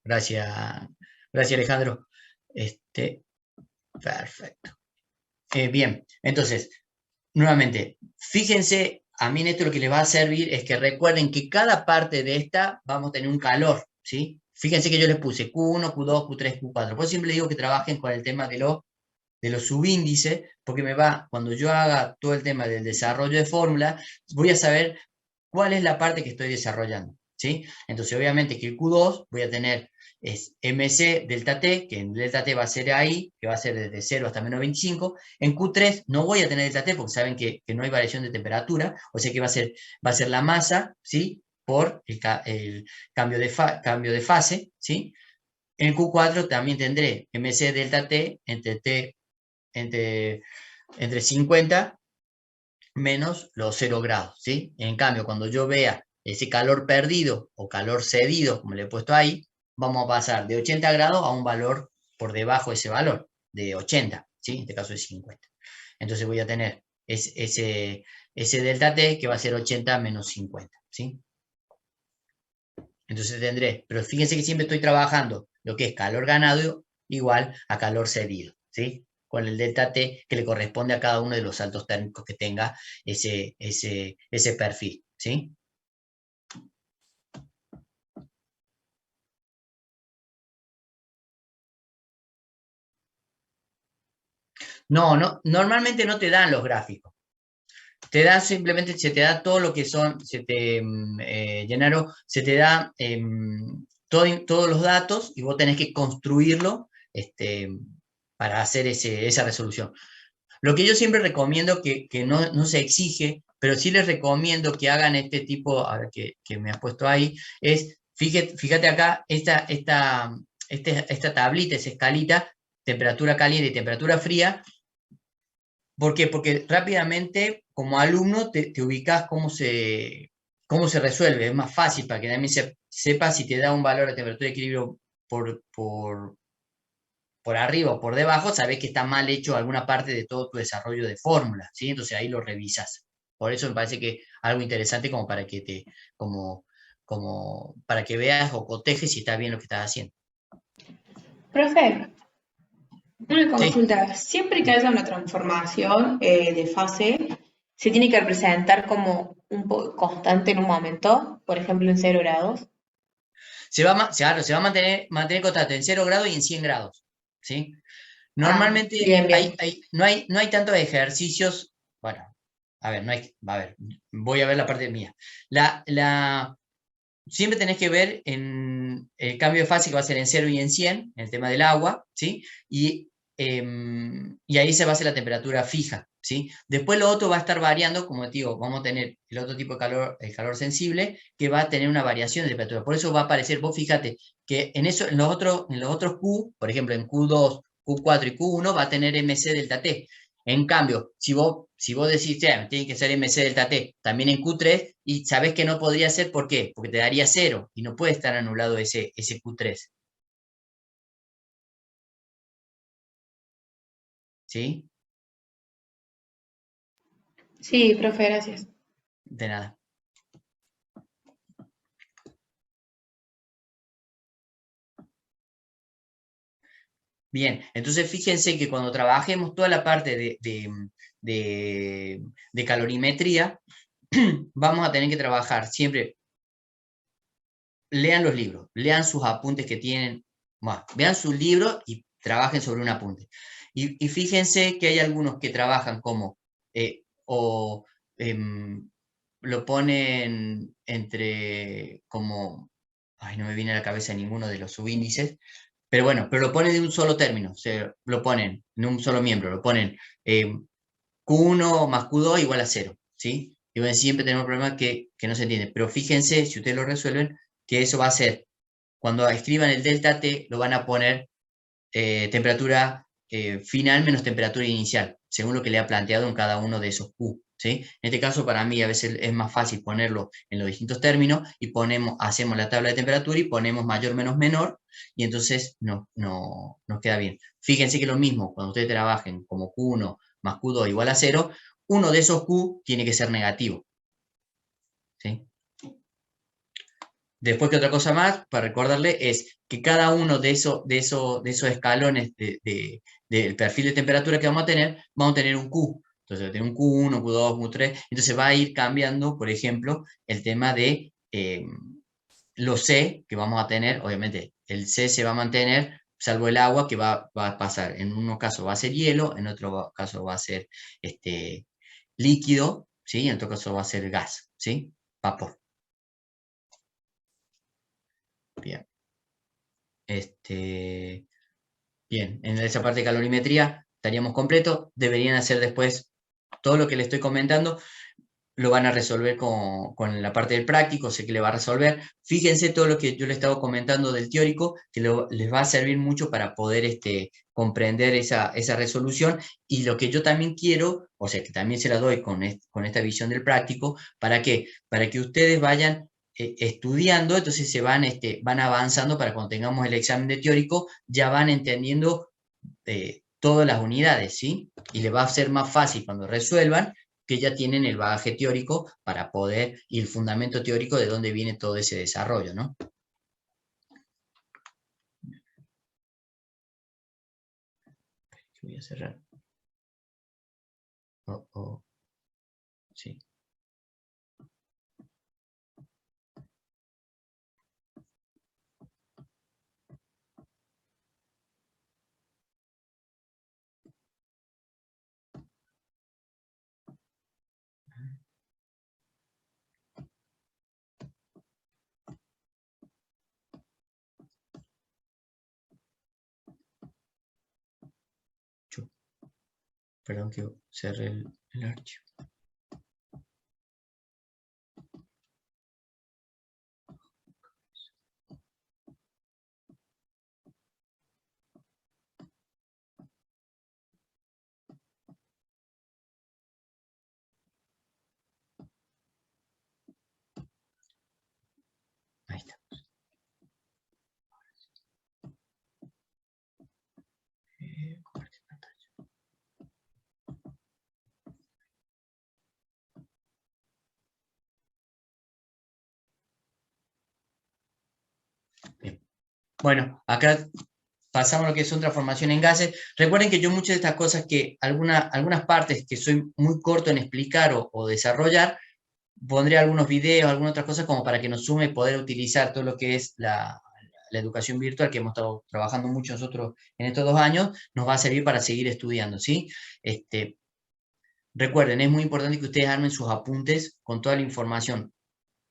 Gracias. Gracias, Alejandro. Perfecto. Bien, entonces, nuevamente, fíjense, a mí en esto lo que les va a servir es que recuerden que cada parte de esta vamos a tener un calor, ¿sí? Fíjense que yo les puse Q1, Q2, Q3, Q4. Por eso siempre les digo que trabajen con el tema de los subíndices, porque cuando yo haga todo el tema del desarrollo de fórmula, voy a saber cuál es la parte que estoy desarrollando, ¿sí? Entonces, obviamente que el Q2 voy a tener es MC delta T, que en delta T va a ser ahí, que va a ser desde 0 hasta menos 25. En Q3 no voy a tener delta T porque saben que no hay variación de temperatura, o sea que va a ser la masa, ¿sí? Por el cambio de fase, ¿sí? En Q4 también tendré MC delta T entre 50 menos los 0 grados, ¿sí? En cambio, cuando yo vea ese calor perdido o calor cedido, como le he puesto ahí, vamos a pasar de 80 grados a un valor por debajo de ese valor, de 80, ¿sí? En este caso es 50. Entonces voy a tener ese delta T que va a ser 80 menos 50, ¿sí? Entonces tendré, pero fíjense que siempre estoy trabajando lo que es calor ganado igual a calor cedido, ¿sí? Con el delta T que le corresponde a cada uno de los saltos térmicos que tenga ese perfil, ¿sí? No, normalmente no te dan los gráficos. Te da simplemente, se te da todo lo que son, Gennaro, se te da todos los datos y vos tenés que construirlo para hacer esa resolución. Lo que yo siempre recomiendo, que no se exige, pero sí les recomiendo que hagan este tipo, ahora que me has puesto ahí, es, fíjate acá, esta tablita, esa escalita, temperatura caliente y temperatura fría. ¿Por qué? Porque rápidamente, como alumno, te ubicas cómo se resuelve. Es más fácil para que también sepa si te da un valor de temperatura de equilibrio por, por, por arriba o por debajo, sabés que está mal hecho alguna parte de todo tu desarrollo de fórmula, ¿sí? Entonces ahí lo revisas. Por eso me parece que algo interesante como para que como para que veas o cotejes si está bien lo que estás haciendo. Profe, una Sí. consulta. Siempre que haya una transformación de fase, se tiene que representar como constante en un momento, por ejemplo en 0 grados. Claro, se va a mantener constante en 0 grados y en 100 grados, ¿sí? Ah, Normalmente bien, bien. no hay tantos ejercicios. Bueno, a ver, voy a ver la parte mía. Siempre tenés que ver en el cambio de fase que va a ser en 0 y en 100, en el tema del agua, ¿sí? Y ahí se va a hacer la temperatura fija, ¿sí? Después lo otro va a estar variando, como te digo, vamos a tener el otro tipo de calor, el calor sensible, que va a tener una variación de temperatura. Por eso va a aparecer, vos fíjate, que en los otros Q, por ejemplo, en Q2, Q4 y Q1, va a tener MC delta T. En cambio, si vos decís, tiene que ser MC delta T, también en Q3, y sabés que no podría ser, ¿por qué? Porque te daría 0 y no puede estar anulado ese Q3. ¿Sí? Sí, profe, gracias. De nada. Bien, entonces fíjense que cuando trabajemos toda la parte de calorimetría, vamos a tener que trabajar siempre. Lean los libros, lean sus apuntes que tienen, bueno, vean sus libros y trabajen sobre un apunte. Y fíjense que hay algunos que trabajan como, o em, lo ponen entre, como, ay, no me viene a la cabeza ninguno de los subíndices, pero bueno, pero lo ponen de un solo término, o sea, lo ponen en un solo miembro, lo ponen Q1 más Q2 igual a 0, ¿sí? Y bueno, siempre tenemos problemas que no se entienden, pero fíjense, si ustedes lo resuelven, que eso va a ser, cuando escriban el delta T, lo van a poner temperatura final menos temperatura inicial, según lo que le ha planteado en cada uno de esos Q, ¿sí? En este caso, para mí, a veces es más fácil ponerlo en los distintos términos y hacemos la tabla de temperatura y ponemos mayor menos menor, y entonces nos queda bien. Fíjense que lo mismo, cuando ustedes trabajen como Q1 más Q2 igual a 0, uno de esos Q tiene que ser negativo, ¿sí? Después que otra cosa más, para recordarle, es que cada uno de esos escalones del perfil de temperatura que vamos a tener un Q. Entonces, tener un Q1, Q2, Q3. Entonces va a ir cambiando, por ejemplo, el tema de los C que vamos a tener. Obviamente, el C se va a mantener, salvo el agua que va a pasar. En unos casos va a ser hielo, en otro caso va a ser líquido, ¿sí? En otro caso va a ser gas, ¿sí? Vapor. Bien. Bien, en esa parte de calorimetría estaríamos completos. Deberían hacer después todo lo que les estoy comentando. Lo van a resolver con la parte del práctico, sé que le va a resolver. Fíjense todo lo que yo les estaba comentando del teórico, que les va a servir mucho para poder comprender esa resolución. Y lo que yo también quiero, o sea, que también se la doy con esta visión del práctico, ¿para qué? Para que ustedes vayan estudiando, entonces van avanzando para cuando tengamos el examen de teórico, ya van entendiendo todas las unidades, ¿sí? Y les va a ser más fácil cuando resuelvan, que ya tienen el bagaje teórico para poder, y el fundamento teórico de dónde viene todo ese desarrollo, ¿no? Voy a cerrar. Sí. Perdón que cerré el archivo. Ahí está. Compartir pantalla. Bien. Bueno, acá pasamos a lo que son transformación en gases. Recuerden que yo muchas de estas cosas algunas partes que soy muy corto en explicar o desarrollar, pondré algunos videos, algunas otras cosas como para que nos sume poder utilizar todo lo que es la educación virtual que hemos estado trabajando mucho nosotros en estos 2 años, nos va a servir para seguir estudiando, ¿sí? Recuerden, es muy importante que ustedes armen sus apuntes con toda la información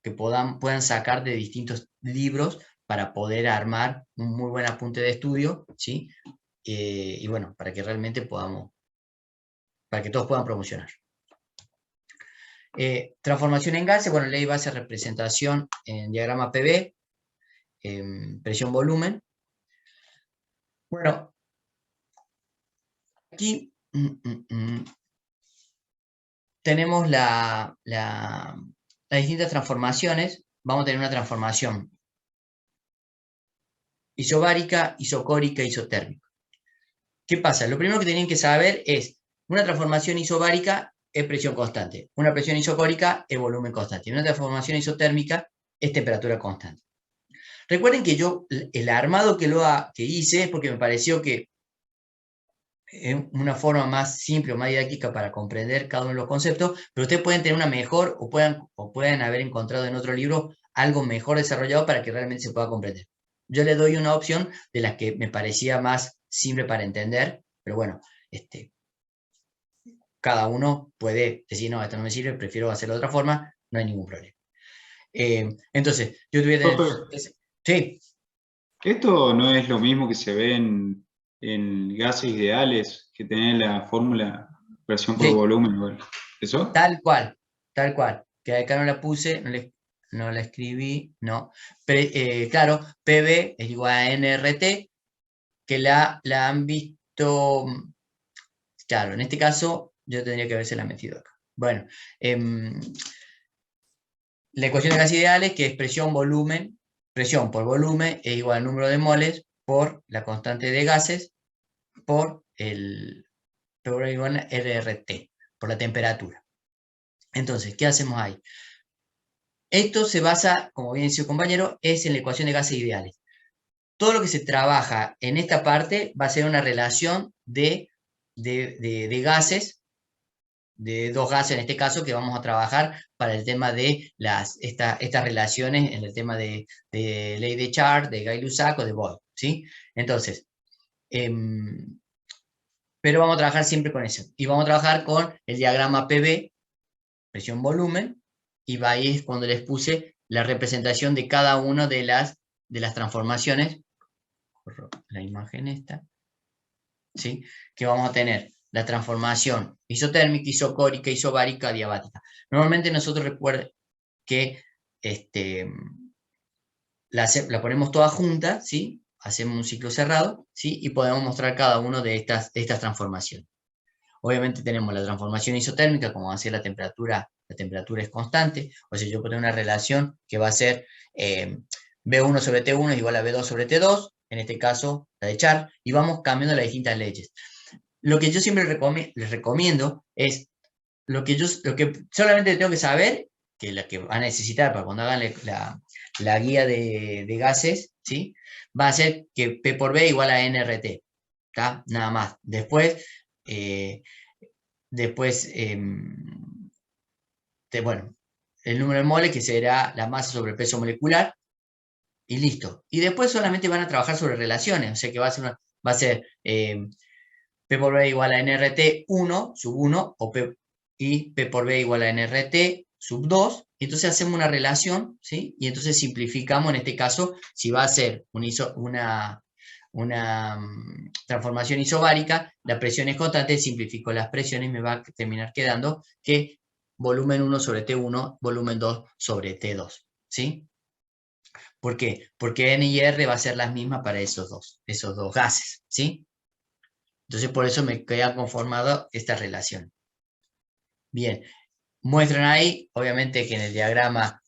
que puedan sacar de distintos libros para poder armar un muy buen apunte de estudio, ¿sí? Y bueno, para que realmente para que todos puedan promocionar. Transformación en gases, bueno, ley base de representación en diagrama PV, presión volumen. Bueno, aquí tenemos las distintas transformaciones. Vamos a tener una transformación isobárica, isocórica, isotérmica. ¿Qué pasa? Lo primero que tienen que saber es, una transformación isobárica es presión constante, una presión isocórica es volumen constante, y una transformación isotérmica es temperatura constante. Recuerden que yo, el armado que hice es porque me pareció que es una forma más simple o más didáctica para comprender cada uno de los conceptos, pero ustedes pueden tener una mejor o pueden haber encontrado en otro libro algo mejor desarrollado para que realmente se pueda comprender. Yo le doy una opción de las que me parecía más simple para entender, pero bueno, cada uno puede decir, no, esto no me sirve, prefiero hacerlo de otra forma, no hay ningún problema. Entonces, yo te voy a tener... Sí. Esto no es lo mismo que se ve en gases ideales, que tienen la fórmula presión por volumen, igual. ¿Eso? Tal cual, que acá no la puse, no la escribí, no. Claro, PV es igual a NRT, que la han visto, claro, en este caso yo tendría que haberse la metido acá. Bueno, la ecuación de gas ideales, que es presión por volumen, es igual al número de moles por la constante de gases por igual a RRT, por la temperatura. Entonces, ¿qué hacemos ahí? Esto se basa, como bien decía el compañero, es en la ecuación de gases ideales. Todo lo que se trabaja en esta parte va a ser una relación de gases, de 2 gases en este caso, que vamos a trabajar para el tema de estas relaciones en el tema de ley de Chart, de Gay-Lussac o de Boyle, ¿sí? Entonces, pero vamos a trabajar siempre con eso. Y vamos a trabajar con el diagrama PV, presión-volumen, y ahí es cuando les puse la representación de cada una de las transformaciones corro la imagen esta, ¿sí? Que vamos a tener la transformación isotérmica, isocórica, isobárica, adiabática. Normalmente nosotros recuerden que la ponemos toda junta, ¿sí? Hacemos un ciclo cerrado, ¿sí? Y podemos mostrar cada una de estas transformaciones. Obviamente tenemos la transformación isotérmica, como va a ser la temperatura es constante, o sea, yo puedo tener una relación que va a ser B1 sobre T1 es igual a B2 sobre T2, en este caso la de Char, y vamos cambiando las distintas leyes. Lo que yo siempre les recomiendo es lo que solamente tengo que saber, que la que van a necesitar para cuando hagan la guía de gases, ¿sí? Va a ser que P por B igual a NRT, ¿tá? Nada más. Después, bueno, el número de moles, que será la masa sobre el peso molecular, y listo. Y después solamente van a trabajar sobre relaciones, o sea que va a ser P por B igual a NRT 1 sub 1, y P por B igual a NRT sub 2, y entonces hacemos una relación, ¿sí? Y entonces simplificamos, en este caso, si va a ser una transformación isobárica, la presión es constante, simplifico las presiones y me va a terminar quedando que volumen 1 sobre T1, volumen 2 sobre T2, ¿sí? ¿Por qué? Porque N y R va a ser las mismas para esos dos gases, ¿sí? Entonces por eso me queda conformado esta relación. Bien, muestran ahí, obviamente que en el diagrama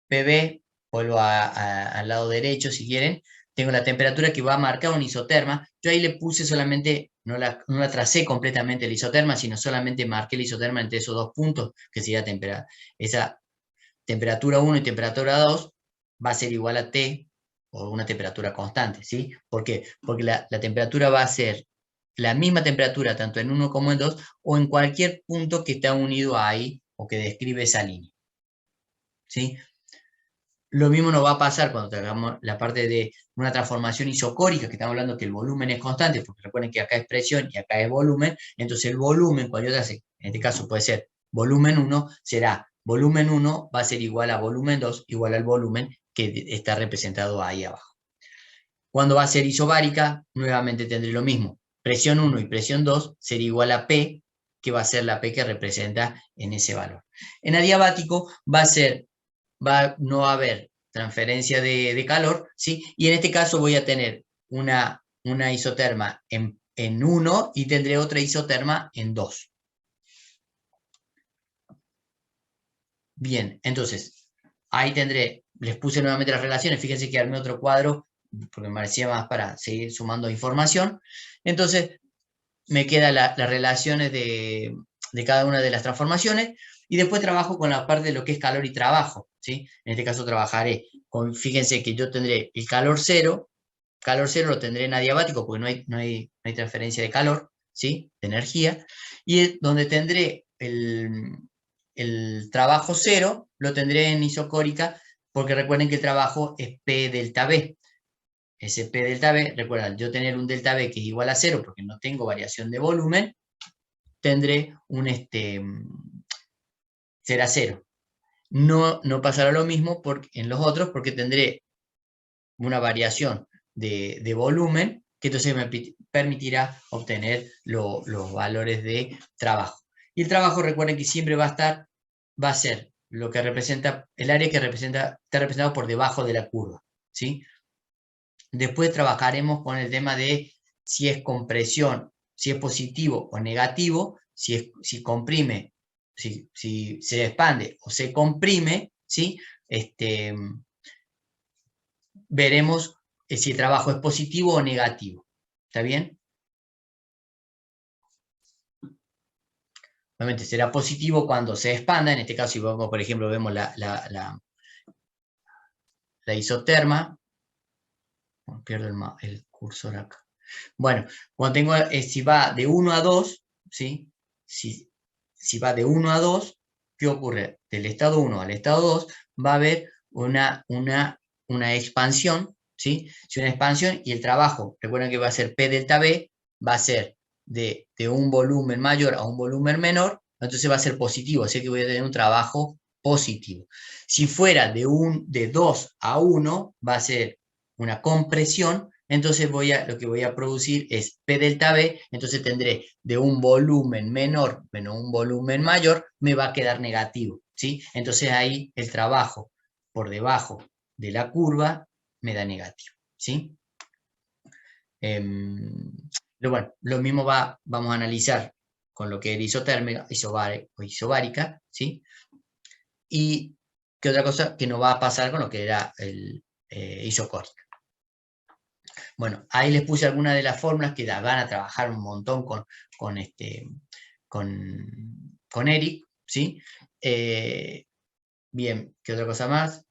PB, vuelvo al lado derecho si quieren, tengo la temperatura que va a marcar un isoterma. Yo ahí le puse solamente, no la tracé completamente el isoterma, sino solamente marqué el isoterma entre esos dos puntos, que sería esa temperatura 1 y temperatura 2 va a ser igual a T, o una temperatura constante, ¿sí? ¿Por qué? Porque la temperatura va a ser la misma temperatura tanto en 1 como en 2, o en cualquier punto que está unido ahí, o que describe esa línea, ¿sí? Lo mismo nos va a pasar cuando tengamos la parte de una transformación isocórica, que estamos hablando que el volumen es constante, porque recuerden que acá es presión y acá es volumen, entonces el volumen, cuando yo hace, en este caso puede ser volumen 1, será volumen 1 va a ser igual a volumen 2, igual al volumen que está representado ahí abajo. Cuando va a ser isobárica, nuevamente tendré lo mismo. Presión 1 y presión 2 será igual a P, que va a ser la P que representa en ese valor. En adiabático no va a haber transferencia de calor, ¿sí? Y en este caso voy a tener una isoterma en 1 y tendré otra isoterma en 2. Bien, entonces, ahí les puse nuevamente las relaciones, fíjense que armé otro cuadro, porque me parecía más para seguir sumando información. Entonces, me quedan las relaciones de cada una de las transformaciones, y después trabajo con la parte de lo que es calor y trabajo, ¿sí? En este caso trabajaré fíjense que yo tendré el calor cero lo tendré en adiabático, porque no hay transferencia de calor, ¿sí? De energía, y donde tendré el trabajo cero, lo tendré en isocórica, porque recuerden que el trabajo es P delta B. Ese P delta B, recuerden, yo tener un delta B que es igual a 0, porque no tengo variación de volumen, tendré será 0. No pasará lo mismo en los otros, porque tendré una variación de volumen, que entonces me permitirá obtener los valores de trabajo. Y el trabajo, recuerden que siempre va a ser lo que representa, el área que está representado por debajo de la curva, ¿sí? Después trabajaremos con el tema de si es compresión, si es positivo o negativo, si comprime, si se expande o se comprime, ¿sí? Veremos si el trabajo es positivo o negativo. ¿Está bien? Obviamente será positivo cuando se expanda. En este caso, si vemos, por ejemplo, vemos la isoterma. Pierdo el cursor acá. Bueno, cuando tengo, si va de 1 a 2, ¿sí? Si va de 1 a 2, ¿qué ocurre? Del estado 1 al estado 2 va a haber una expansión, ¿sí? Si una expansión, y el trabajo, recuerden que va a ser P delta B, va a ser de un volumen mayor a un volumen menor, entonces va a ser positivo, así que voy a tener un trabajo positivo. Si fuera de 2 a 1, va a ser una compresión, entonces lo que voy a producir es P delta B, entonces tendré de un volumen menor menos un volumen mayor, me va a quedar negativo, ¿sí? Entonces ahí el trabajo por debajo de la curva me da negativo, ¿sí? Bueno, lo mismo vamos a analizar con lo que era isotérmica, o isobárica, ¿sí? Y qué otra cosa que no va a pasar con lo que era el isocórica. Bueno, ahí les puse algunas de las fórmulas que van a trabajar un montón con Eric, ¿sí? Bien, ¿qué otra cosa más?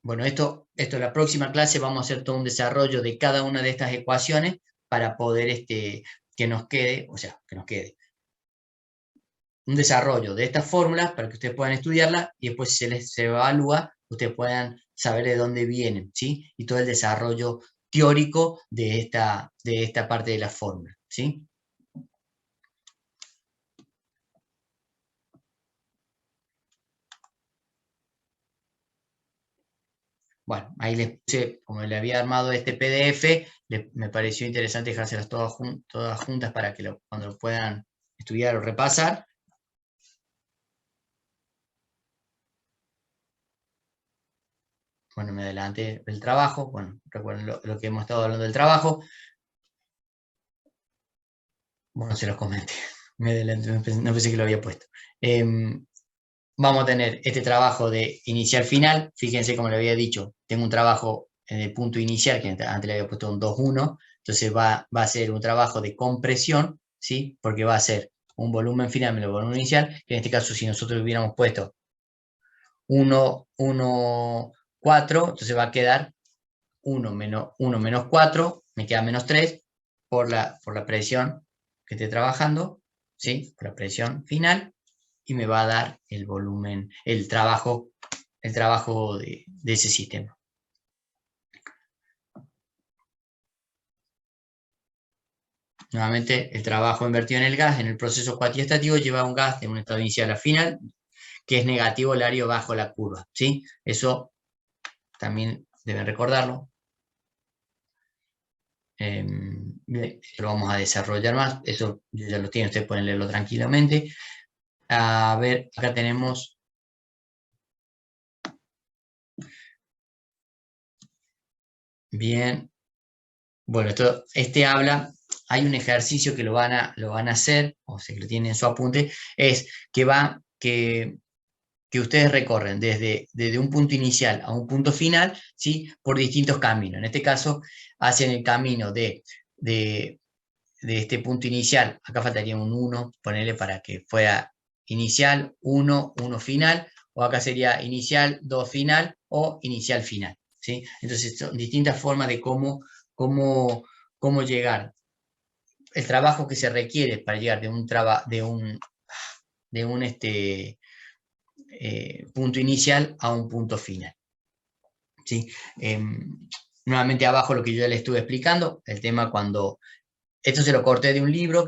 Bueno, esto en la próxima clase vamos a hacer todo un desarrollo de cada una de estas ecuaciones para poder que nos quede, un desarrollo de estas fórmulas para que ustedes puedan estudiarlas y después se evalúa, ustedes puedan saber de dónde vienen, ¿sí? Y todo el desarrollo teórico de esta parte de la fórmula, ¿sí? Bueno, ahí les puse, como le había armado este PDF, me pareció interesante dejárselas todas juntas para que cuando lo puedan estudiar o repasar. Bueno, me adelanté del trabajo. Bueno, recuerden lo que hemos estado hablando del trabajo. Bueno, se los comenté. Me adelanté, no pensé que lo había puesto. Vamos a tener este trabajo de inicial-final. Fíjense, como le había dicho, tengo un trabajo en el punto inicial, que antes le había puesto un 2,1. Entonces va a ser un trabajo de compresión, ¿sí? Porque va a ser un volumen final menos volumen inicial, que en este caso si nosotros hubiéramos puesto 1, 1, 4, entonces va a quedar 1 menos 4, me queda menos 3 por la presión que esté trabajando, ¿sí? Por la presión final, y me va a dar el volumen, el trabajo de ese sistema. Nuevamente, el trabajo invertido en el gas en el proceso cuantitativo lleva a un gas de un estado inicial a final, que es negativo el área bajo la curva, ¿sí? Eso también deben recordarlo. Lo vamos a desarrollar más, eso ya lo tienen, ustedes pueden leerlo tranquilamente. A ver, acá tenemos bien, bueno, habla, hay un ejercicio que lo van a hacer, o sea, que lo tienen en su apunte, es que ustedes recorren desde un punto inicial a un punto final, ¿sí? Por distintos caminos. En este caso, hacen el camino de este punto inicial, acá faltaría un 1, ponerle para que fuera inicial, 1, 1 final, o acá sería inicial, 2 final, o inicial final, ¿sí? Entonces son distintas formas de cómo llegar. El trabajo que se requiere para llegar de un punto inicial a un punto final, ¿sí? Nuevamente abajo lo que yo ya les estuve explicando, el tema cuando... Esto se lo corté de un libro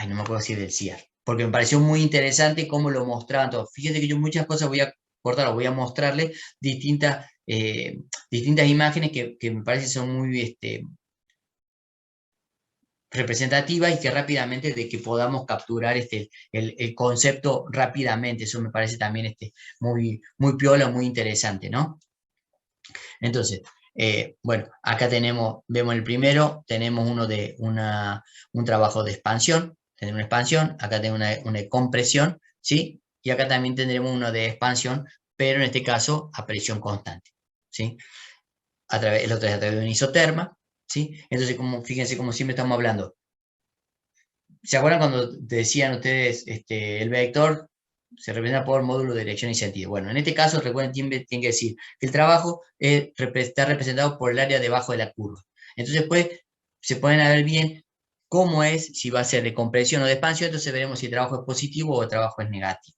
no me acuerdo si del CIAR, porque me pareció muy interesante cómo lo mostraban todo. Fíjense que yo muchas cosas voy a cortar, o voy a mostrarles distintas imágenes que me parece son muy representativas y que rápidamente de que podamos capturar el concepto rápidamente. Eso me parece también muy, muy piola, muy interesante, ¿no? Entonces, bueno, acá vemos el primero, tenemos un trabajo de expansión, tenemos una expansión, acá tenemos una compresión, ¿sí? Y acá también tendremos uno de expansión, pero en este caso a presión constante, ¿sí? El otro es a través de un isoterma, ¿sí? Entonces, fíjense, como siempre estamos hablando, ¿se acuerdan cuando decían ustedes el vector se representa por módulo de dirección y sentido? Bueno, en este caso, recuerden, tienen que decir que el trabajo está representado por el área debajo de la curva. Entonces, después se pueden ver bien cómo es, si va a ser de compresión o de expansión, entonces veremos si el trabajo es positivo o el trabajo es negativo.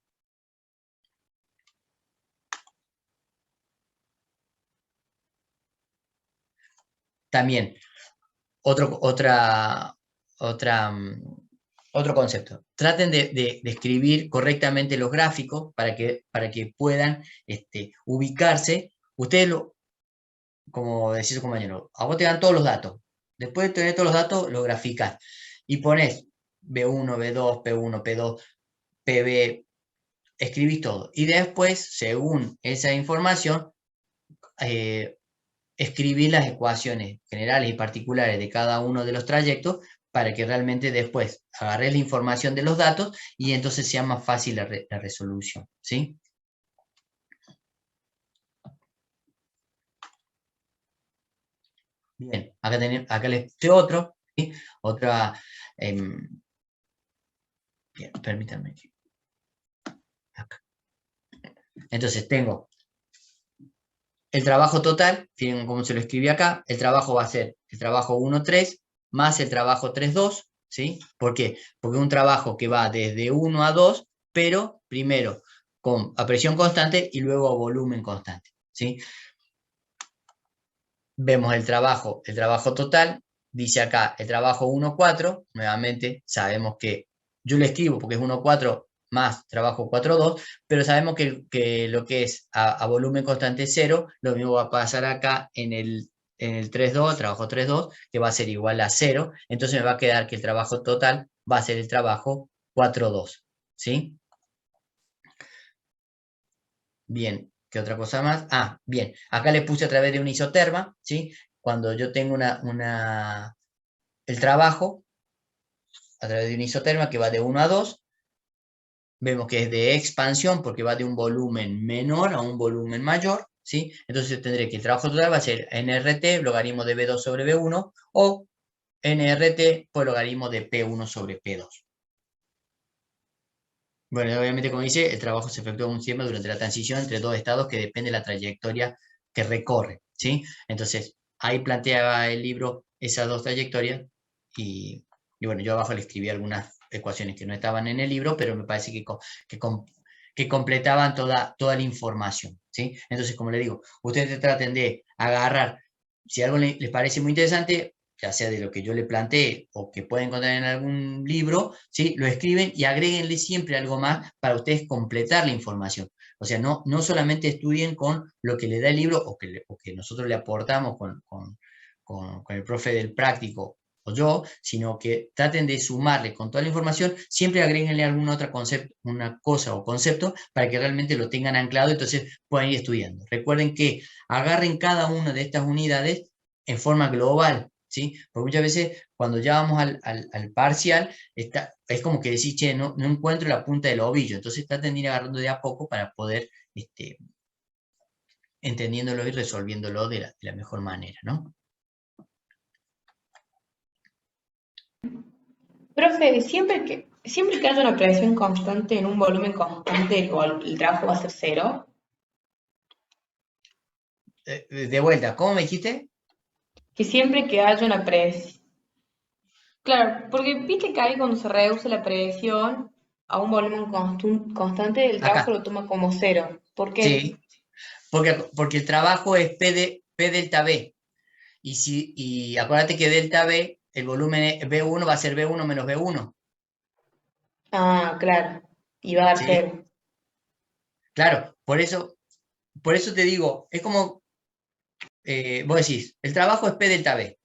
También, otra otro concepto. Traten de escribir correctamente los gráficos para que puedan ubicarse. Ustedes, como decía su compañero, a vos te dan todos los datos. Después de tener todos los datos, lo graficás. Y pones B1, B2, P1, P2, PB, escribís todo. Y después, según esa información, escribir las ecuaciones generales y particulares de cada uno de los trayectos para que realmente después agarres la información de los datos y entonces sea más fácil la resolución, ¿sí? Bien, acá les puse otro, ¿sí? Otra, bien, permítanme. Acá. Entonces tengo el trabajo total, fíjense cómo se lo escribí acá, el trabajo va a ser el trabajo 1-3 más el trabajo 3-2, ¿sí? ¿Por qué? Porque es un trabajo que va desde 1 a 2, pero primero a presión constante y luego a volumen constante, ¿sí? Vemos el trabajo total, dice acá el trabajo 1-4, nuevamente sabemos que yo lo escribo porque es 1-4 más trabajo 4-2, pero sabemos que lo que es a volumen constante 0, lo mismo va a pasar acá en el 3-2, trabajo 3-2, que va a ser igual a 0, entonces me va a quedar que el trabajo total va a ser el trabajo 4-2, ¿sí? Bien, ¿qué otra cosa más? Ah, bien, acá le puse a través de una isoterma, ¿sí? Cuando yo tengo el trabajo a través de una isoterma que va de 1 a 2, vemos que es de expansión porque va de un volumen menor a un volumen mayor, ¿sí? Entonces tendré que el trabajo total va a ser NRT, logaritmo de B2 sobre B1, o NRT por logaritmo de P1 sobre P2. Bueno, obviamente, como dice, el trabajo se efectúa en un sistema durante la transición entre dos estados que depende de la trayectoria que recorre, ¿sí? Entonces, ahí planteaba el libro esas dos trayectorias y bueno, yo abajo le escribí algunas ecuaciones que no estaban en el libro, pero me parece que completaban toda la información, ¿sí? Entonces, como le digo, ustedes traten de agarrar, si algo les parece muy interesante, ya sea de lo que yo le planteé o que pueden encontrar en algún libro, ¿sí? Lo escriben y agréguenle siempre algo más para ustedes completar la información. O sea, no solamente estudien con lo que le da el libro o que nosotros le aportamos con el profe del práctico o yo, sino que traten de sumarle con toda la información, siempre agréguenle alguna otra una cosa o concepto para que realmente lo tengan anclado, entonces puedan ir estudiando. Recuerden que agarren cada una de estas unidades en forma global, ¿sí? Porque muchas veces cuando ya vamos al parcial, es como que decís, che, no encuentro la punta del ovillo, entonces traten de ir agarrando de a poco para poder, entendiéndolo y resolviéndolo de la mejor manera, ¿no? Profe, siempre que haya una presión constante en un volumen constante, el trabajo va a ser cero. De vuelta, ¿cómo me dijiste? Que siempre que haya una presión. Claro, porque viste que ahí cuando se reduce la presión a un volumen constante, el trabajo Acá, lo toma como cero. ¿Por qué? sí, porque el trabajo es P delta B, y acuérdate que delta B, el volumen B1 va a ser B1 menos B1, Ah, claro. Y va a dar ¿sí? cero. Claro, por eso te digo, es como, vos decís, el trabajo es P delta B,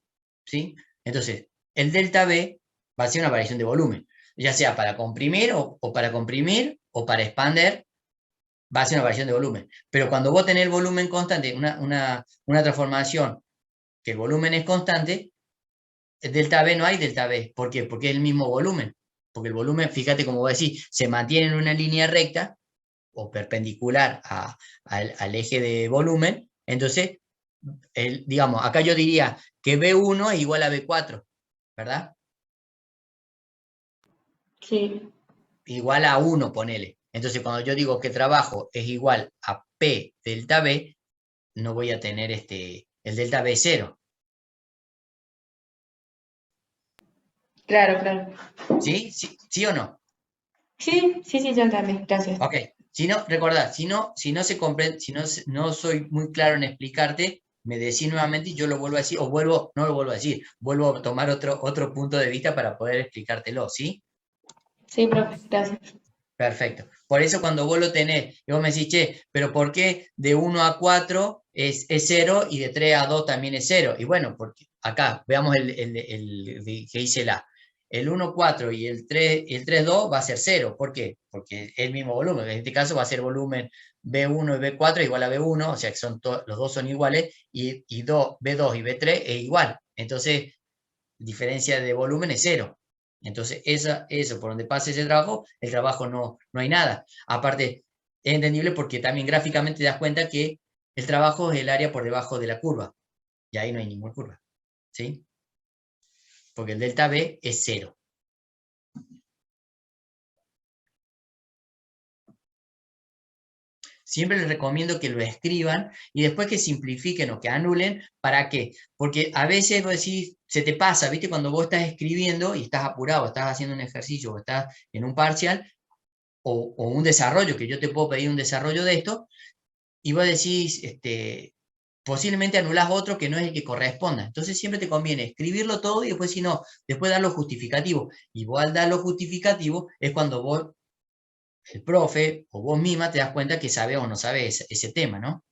¿sí? Entonces, el delta B va a ser una variación de volumen, ya sea para comprimir o para comprimir o para expander, va a ser una variación de volumen. Pero cuando vos tenés el volumen constante, una transformación que el volumen es constante, delta B no hay delta B. ¿Por qué? Porque es el mismo volumen. Porque el volumen, fíjate como vos decís, se mantiene en una línea recta o perpendicular al eje de volumen. Entonces, digamos, acá yo diría que B1 es igual a B4, ¿verdad? Sí. Igual a 1, ponele. Entonces, cuando yo digo que trabajo es igual a P delta B, no voy a tener el delta B 0. Claro, claro. ¿Sí? ¿Sí o no? Sí, sí, sí, ya entendí. Gracias. Ok. Si no, recordad, si no se comprende, no soy muy claro en explicarte, me decís nuevamente y yo lo vuelvo a decir, no lo vuelvo a decir, vuelvo a tomar otro punto de vista para poder explicártelo, ¿sí? Sí, profe, gracias. Perfecto. Por eso cuando vos lo tenés, y vos me decís, che, pero ¿por qué de 1 a 4 es 0 y de 3 a 2 también es 0? Y bueno, porque acá, veamos que dice el 1, 4 y el 3, 2 va a ser 0. ¿Por qué? Porque es el mismo volumen. En este caso va a ser volumen B1 y B4 igual a B1, o sea que los dos son iguales, y B2 y B3 es igual. Entonces, diferencia de volumen es 0. Entonces, eso por donde pase ese trabajo, el trabajo no hay nada. Aparte, es entendible porque también gráficamente te das cuenta que el trabajo es el área por debajo de la curva. Y ahí no hay ninguna curva. ¿Sí? Porque el delta B es 0. Siempre les recomiendo que lo escriban y después que simplifiquen o que anulen. ¿Para qué? Porque a veces vos decís, se te pasa, ¿viste? Cuando vos estás escribiendo y estás apurado, estás haciendo un ejercicio o estás en un parcial, o un desarrollo, que yo te puedo pedir un desarrollo de esto, y vos decís, posiblemente anulás otro que no es el que corresponda. Entonces siempre te conviene escribirlo todo y después, si no, después dar los justificativos. Y vos al dar los justificativos es cuando vos, el profe o vos misma te das cuenta que sabe o no sabe ese tema, ¿no?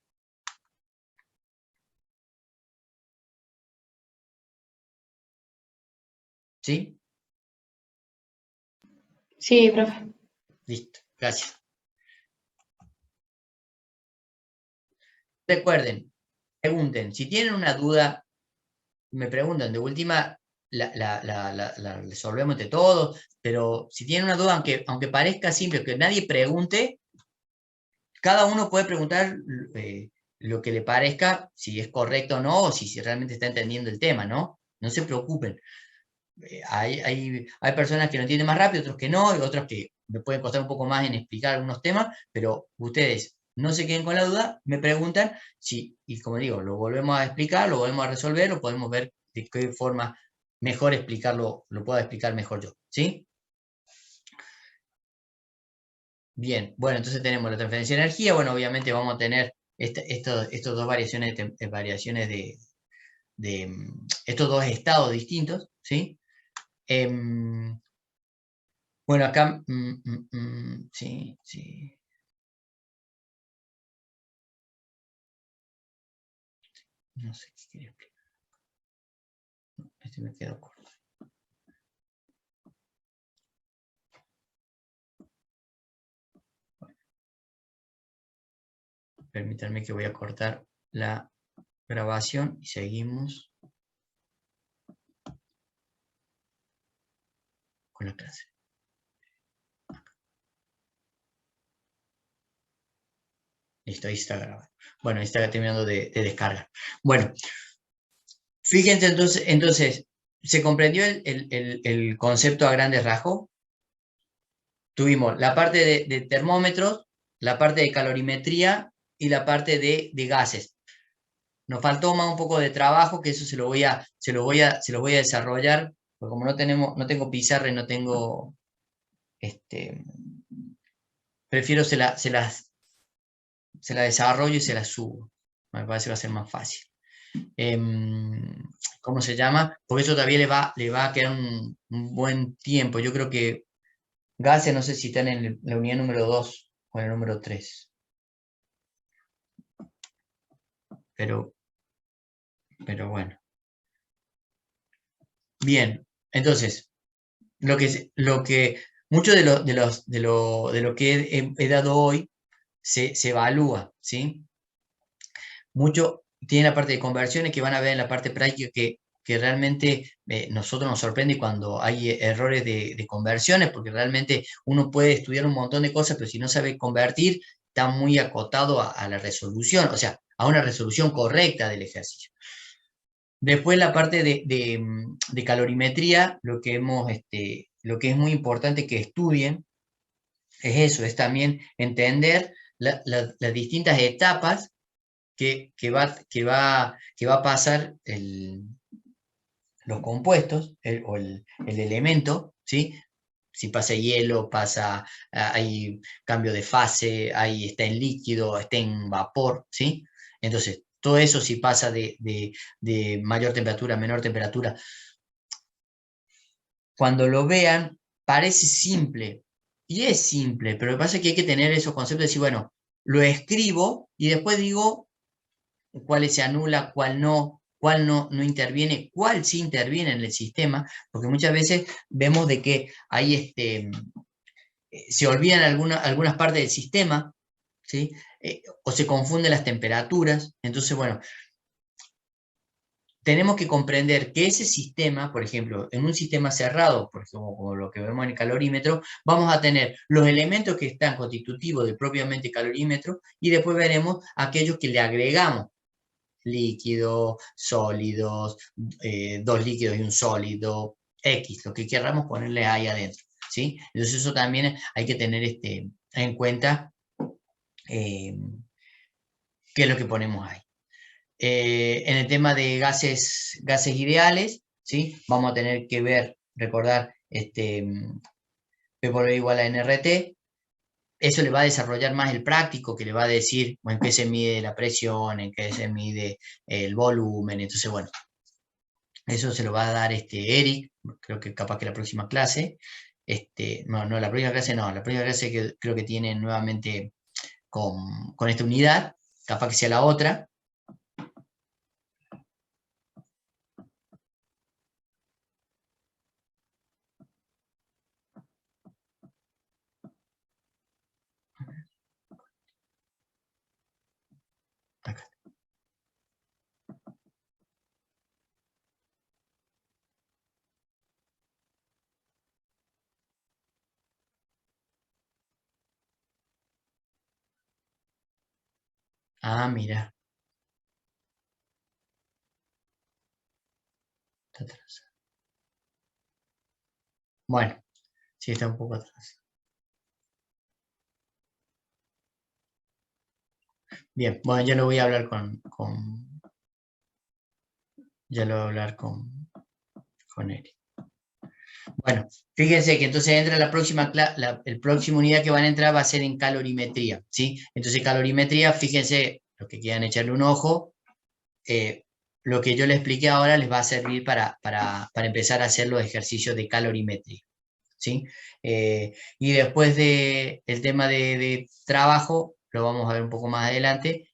¿Sí? Sí, profe. Listo, gracias. Recuerden, pregunten, si tienen una duda, me preguntan, de última la resolvemos entre todos, pero si tienen una duda, aunque parezca simple, que nadie pregunte, cada uno puede preguntar lo que le parezca, si es correcto o no, o si realmente está entendiendo el tema, ¿no? No se preocupen. Hay personas que lo entienden más rápido, otros que no, y otros que me pueden costar un poco más en explicar algunos temas, pero ustedes no se queden con la duda, me preguntan, y como digo, lo volvemos a explicar, lo volvemos a resolver, lo podemos ver de qué forma mejor explicarlo, lo puedo explicar mejor yo, ¿sí? Bien, bueno, entonces tenemos la transferencia de energía, bueno, obviamente vamos a tener estos dos variaciones estos dos estados distintos, ¿sí? Em, bueno, acá, sí, sí. No sé qué quería explicar. Este me quedó corto. Bueno, permítanme que voy a cortar la grabación y seguimos con la clase. Listo, ahí está grabado. Bueno, ahí está terminando de descargar. Bueno, fíjense entonces, ¿se comprendió el concepto a grandes rasgos? Tuvimos la parte de termómetros, la parte de calorimetría y la parte de gases. Nos faltó más un poco de trabajo, que eso se lo voy a desarrollar, porque como no tengo pizarra y no tengo, prefiero se la desarrollo y se la subo. Me parece que va a ser más fácil. ¿Cómo se llama? Porque eso todavía le va a quedar un buen tiempo. Yo creo que gases, no sé si están en la unidad número 2 o en el número 3. Pero bueno. Bien, entonces, mucho de lo que he dado hoy se evalúa, ¿sí? Mucho tiene la parte de conversiones que van a ver en la parte práctica que realmente nosotros nos sorprende cuando hay errores de conversiones, porque realmente uno puede estudiar un montón de cosas, pero si no sabe convertir, está muy acotado a la resolución, o sea, a una resolución correcta del ejercicio. Después la parte de calorimetría, lo que es muy importante que estudien es eso, es también entender las distintas etapas que va a pasar los compuestos o el elemento, ¿sí? Si pasa hielo, hay cambio de fase, está en líquido, está en vapor, ¿sí? Entonces, todo eso si pasa de mayor temperatura a menor temperatura. Cuando lo vean, parece simple, y es simple, pero lo que pasa es que hay que tener esos conceptos de decir, bueno, lo escribo y después digo cuál se anula, cuál no interviene, cuál sí interviene en el sistema, porque muchas veces vemos de que hay se olvidan algunas partes del sistema, ¿sí? O se confunden las temperaturas. Entonces, bueno, tenemos que comprender que ese sistema, por ejemplo, en un sistema cerrado, por ejemplo, como lo que vemos en el calorímetro, vamos a tener los elementos que están constitutivos del propiamente calorímetro y después veremos aquellos que le agregamos líquidos, sólidos, dos líquidos y un sólido, X, lo que queramos ponerle ahí adentro, ¿sí? Entonces eso también hay que tener en cuenta qué es lo que ponemos ahí. En el tema de gases ideales, ¿sí? Vamos a tener que recordar P por B igual a nRT. Eso le va a desarrollar más el práctico, que le va a decir en qué se mide la presión, en qué se mide el volumen. Entonces, bueno, eso se lo va a dar Eric, creo que capaz que la próxima clase. No, la próxima clase no, la próxima clase que creo que tienen nuevamente con esta unidad, capaz que sea la otra. Acá. Ah, mira. Está atrás. Bueno, sí, está un poco atrás. Bien, bueno, ya lo voy a hablar ya lo voy a hablar con Eric. Bueno, fíjense que entonces entra el próximo unidad que van a entrar va a ser en calorimetría, ¿sí? Entonces calorimetría, fíjense, los que quieran echarle un ojo, lo que yo les expliqué ahora les va a servir para empezar a hacer los ejercicios de calorimetría, ¿sí? Y después el tema de trabajo, lo vamos a ver un poco más adelante,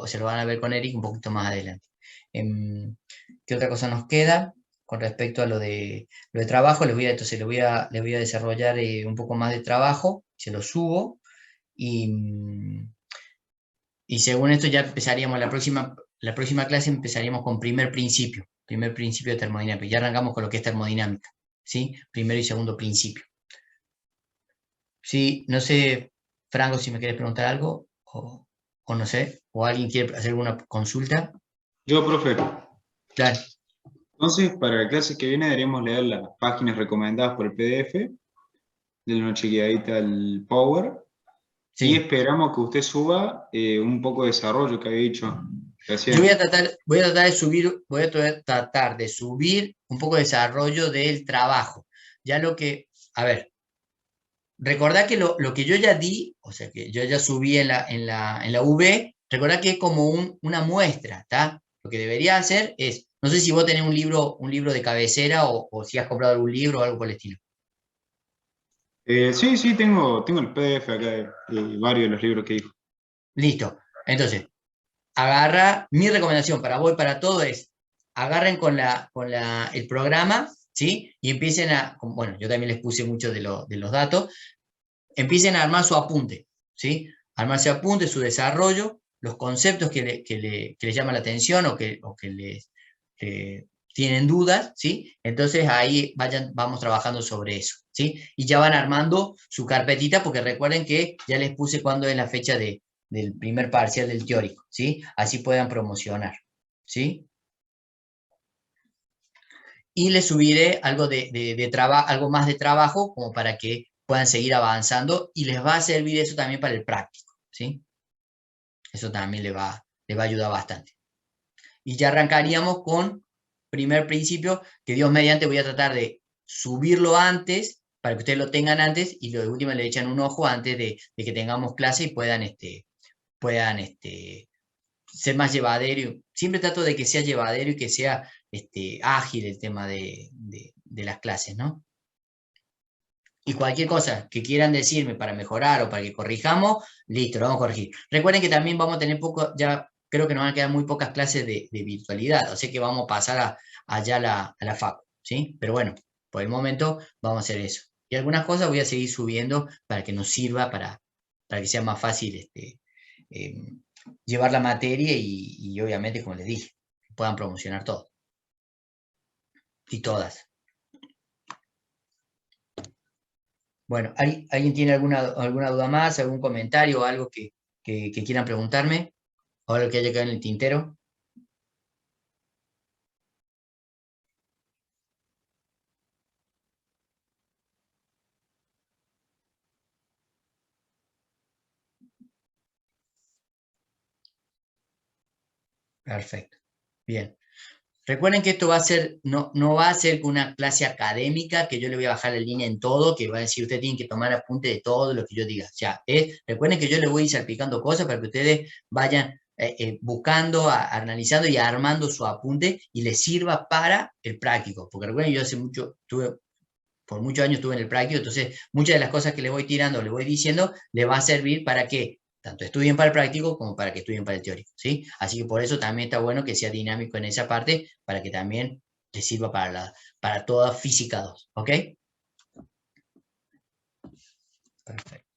se lo van a ver con Eric un poquito más adelante. ¿Qué otra cosa nos queda? Con respecto a lo de trabajo, entonces les voy a desarrollar un poco más de trabajo, se lo subo, y según esto ya empezaríamos, la próxima clase empezaríamos con primer principio de termodinámica, ya arrancamos con lo que es termodinámica, ¿sí? Primero y segundo principio. Sí, no sé, Franco, si me quieres preguntar algo, o no sé, o alguien quiere hacer alguna consulta. Yo, profe. Claro. Entonces, para la clase que viene deberíamos leer las páginas recomendadas por el PDF, de una chequeadita al Power, y Sí. esperamos que usted suba un poco de desarrollo que había dicho recién. Yo voy a tratar de subir un poco de desarrollo del trabajo. Ya a ver, recordá que lo que yo ya di, o sea, que yo ya subí en la V, recordá que es como una muestra, ¿está? Lo que debería hacer es, no sé si vos tenés un libro de cabecera o si has comprado algún libro o algo por el estilo. Sí, tengo el PDF acá de varios de los libros que dijo. Listo. Entonces, mi recomendación para vos y para todo es, agarren el programa, ¿sí? Y empiecen bueno, yo también les puse muchos de los datos, empiecen a armar su apunte, ¿sí? Armar su apunte, su desarrollo, los conceptos que les llaman la atención o que les tienen dudas, ¿sí? Entonces ahí vamos trabajando sobre eso, ¿sí? Y ya van armando su carpetita, porque recuerden que ya les puse cuándo es la fecha del primer parcial del teórico, ¿sí? Así puedan promocionar, ¿sí? Y les subiré algo más de trabajo como para que puedan seguir avanzando y les va a servir eso también para el práctico, ¿sí? Eso también le va a ayudar bastante. Y ya arrancaríamos con primer principio, que Dios mediante voy a tratar de subirlo antes, para que ustedes lo tengan antes, y lo de última le echan un ojo antes de que tengamos clase y puedan ser más llevadero. Siempre trato de que sea llevadero y que sea ágil el tema de las clases, ¿no? Y cualquier cosa que quieran decirme para mejorar o para que corrijamos, listo, lo vamos a corregir. Recuerden que también vamos a tener poco, ya creo que nos van a quedar muy pocas clases de virtualidad, o sea que vamos a pasar allá a la facu, ¿sí? Pero bueno, por el momento vamos a hacer eso. Y algunas cosas voy a seguir subiendo para que nos sirva para que sea más fácil eh, llevar la materia y obviamente, como les dije, puedan promocionar todo. Y todas. Bueno, ¿alguien tiene alguna duda más, algún comentario o algo que quieran preguntarme? ¿O algo que haya quedado en el tintero? Perfecto. Bien. Recuerden que esto va a ser, no va a ser una clase académica que yo le voy a bajar la línea en todo, que va a decir, ustedes tienen que tomar apunte de todo lo que yo diga. O sea, recuerden que yo les voy a ir salpicando cosas para que ustedes vayan buscando, analizando y armando su apunte y les sirva para el práctico. Porque recuerden, yo por muchos años estuve en el práctico, entonces muchas de las cosas que les voy tirando, les voy diciendo, les va a servir para que tanto estudien para el práctico como para que estudien para el teórico, ¿sí? Así que por eso también está bueno que sea dinámico en esa parte, para que también les sirva para toda física 2, ¿ok? Perfecto.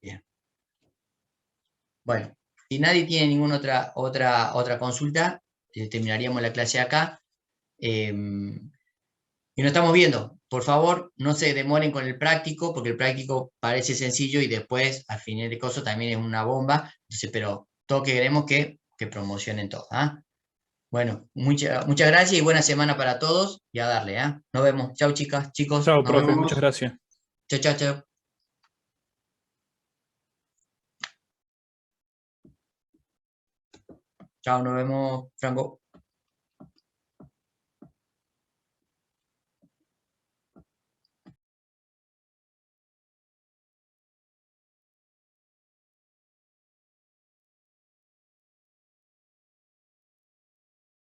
Bien. Bueno, si nadie tiene ninguna otra consulta, terminaríamos la clase acá. Y nos estamos viendo. Por favor, no se demoren con el práctico, porque el práctico parece sencillo y después, al final de cosas, también es una bomba. Entonces, pero todo que queremos que promocionen todo. ¿Ah? Bueno, muchas gracias y buena semana para todos. Y a darle, ¿ah? Nos vemos. Chau, chicas, chicos. Chao, Nos Nos profe, vemos. muchas vemos. gracias. Chau, chau, chau. Chao, nos vemos, Franco.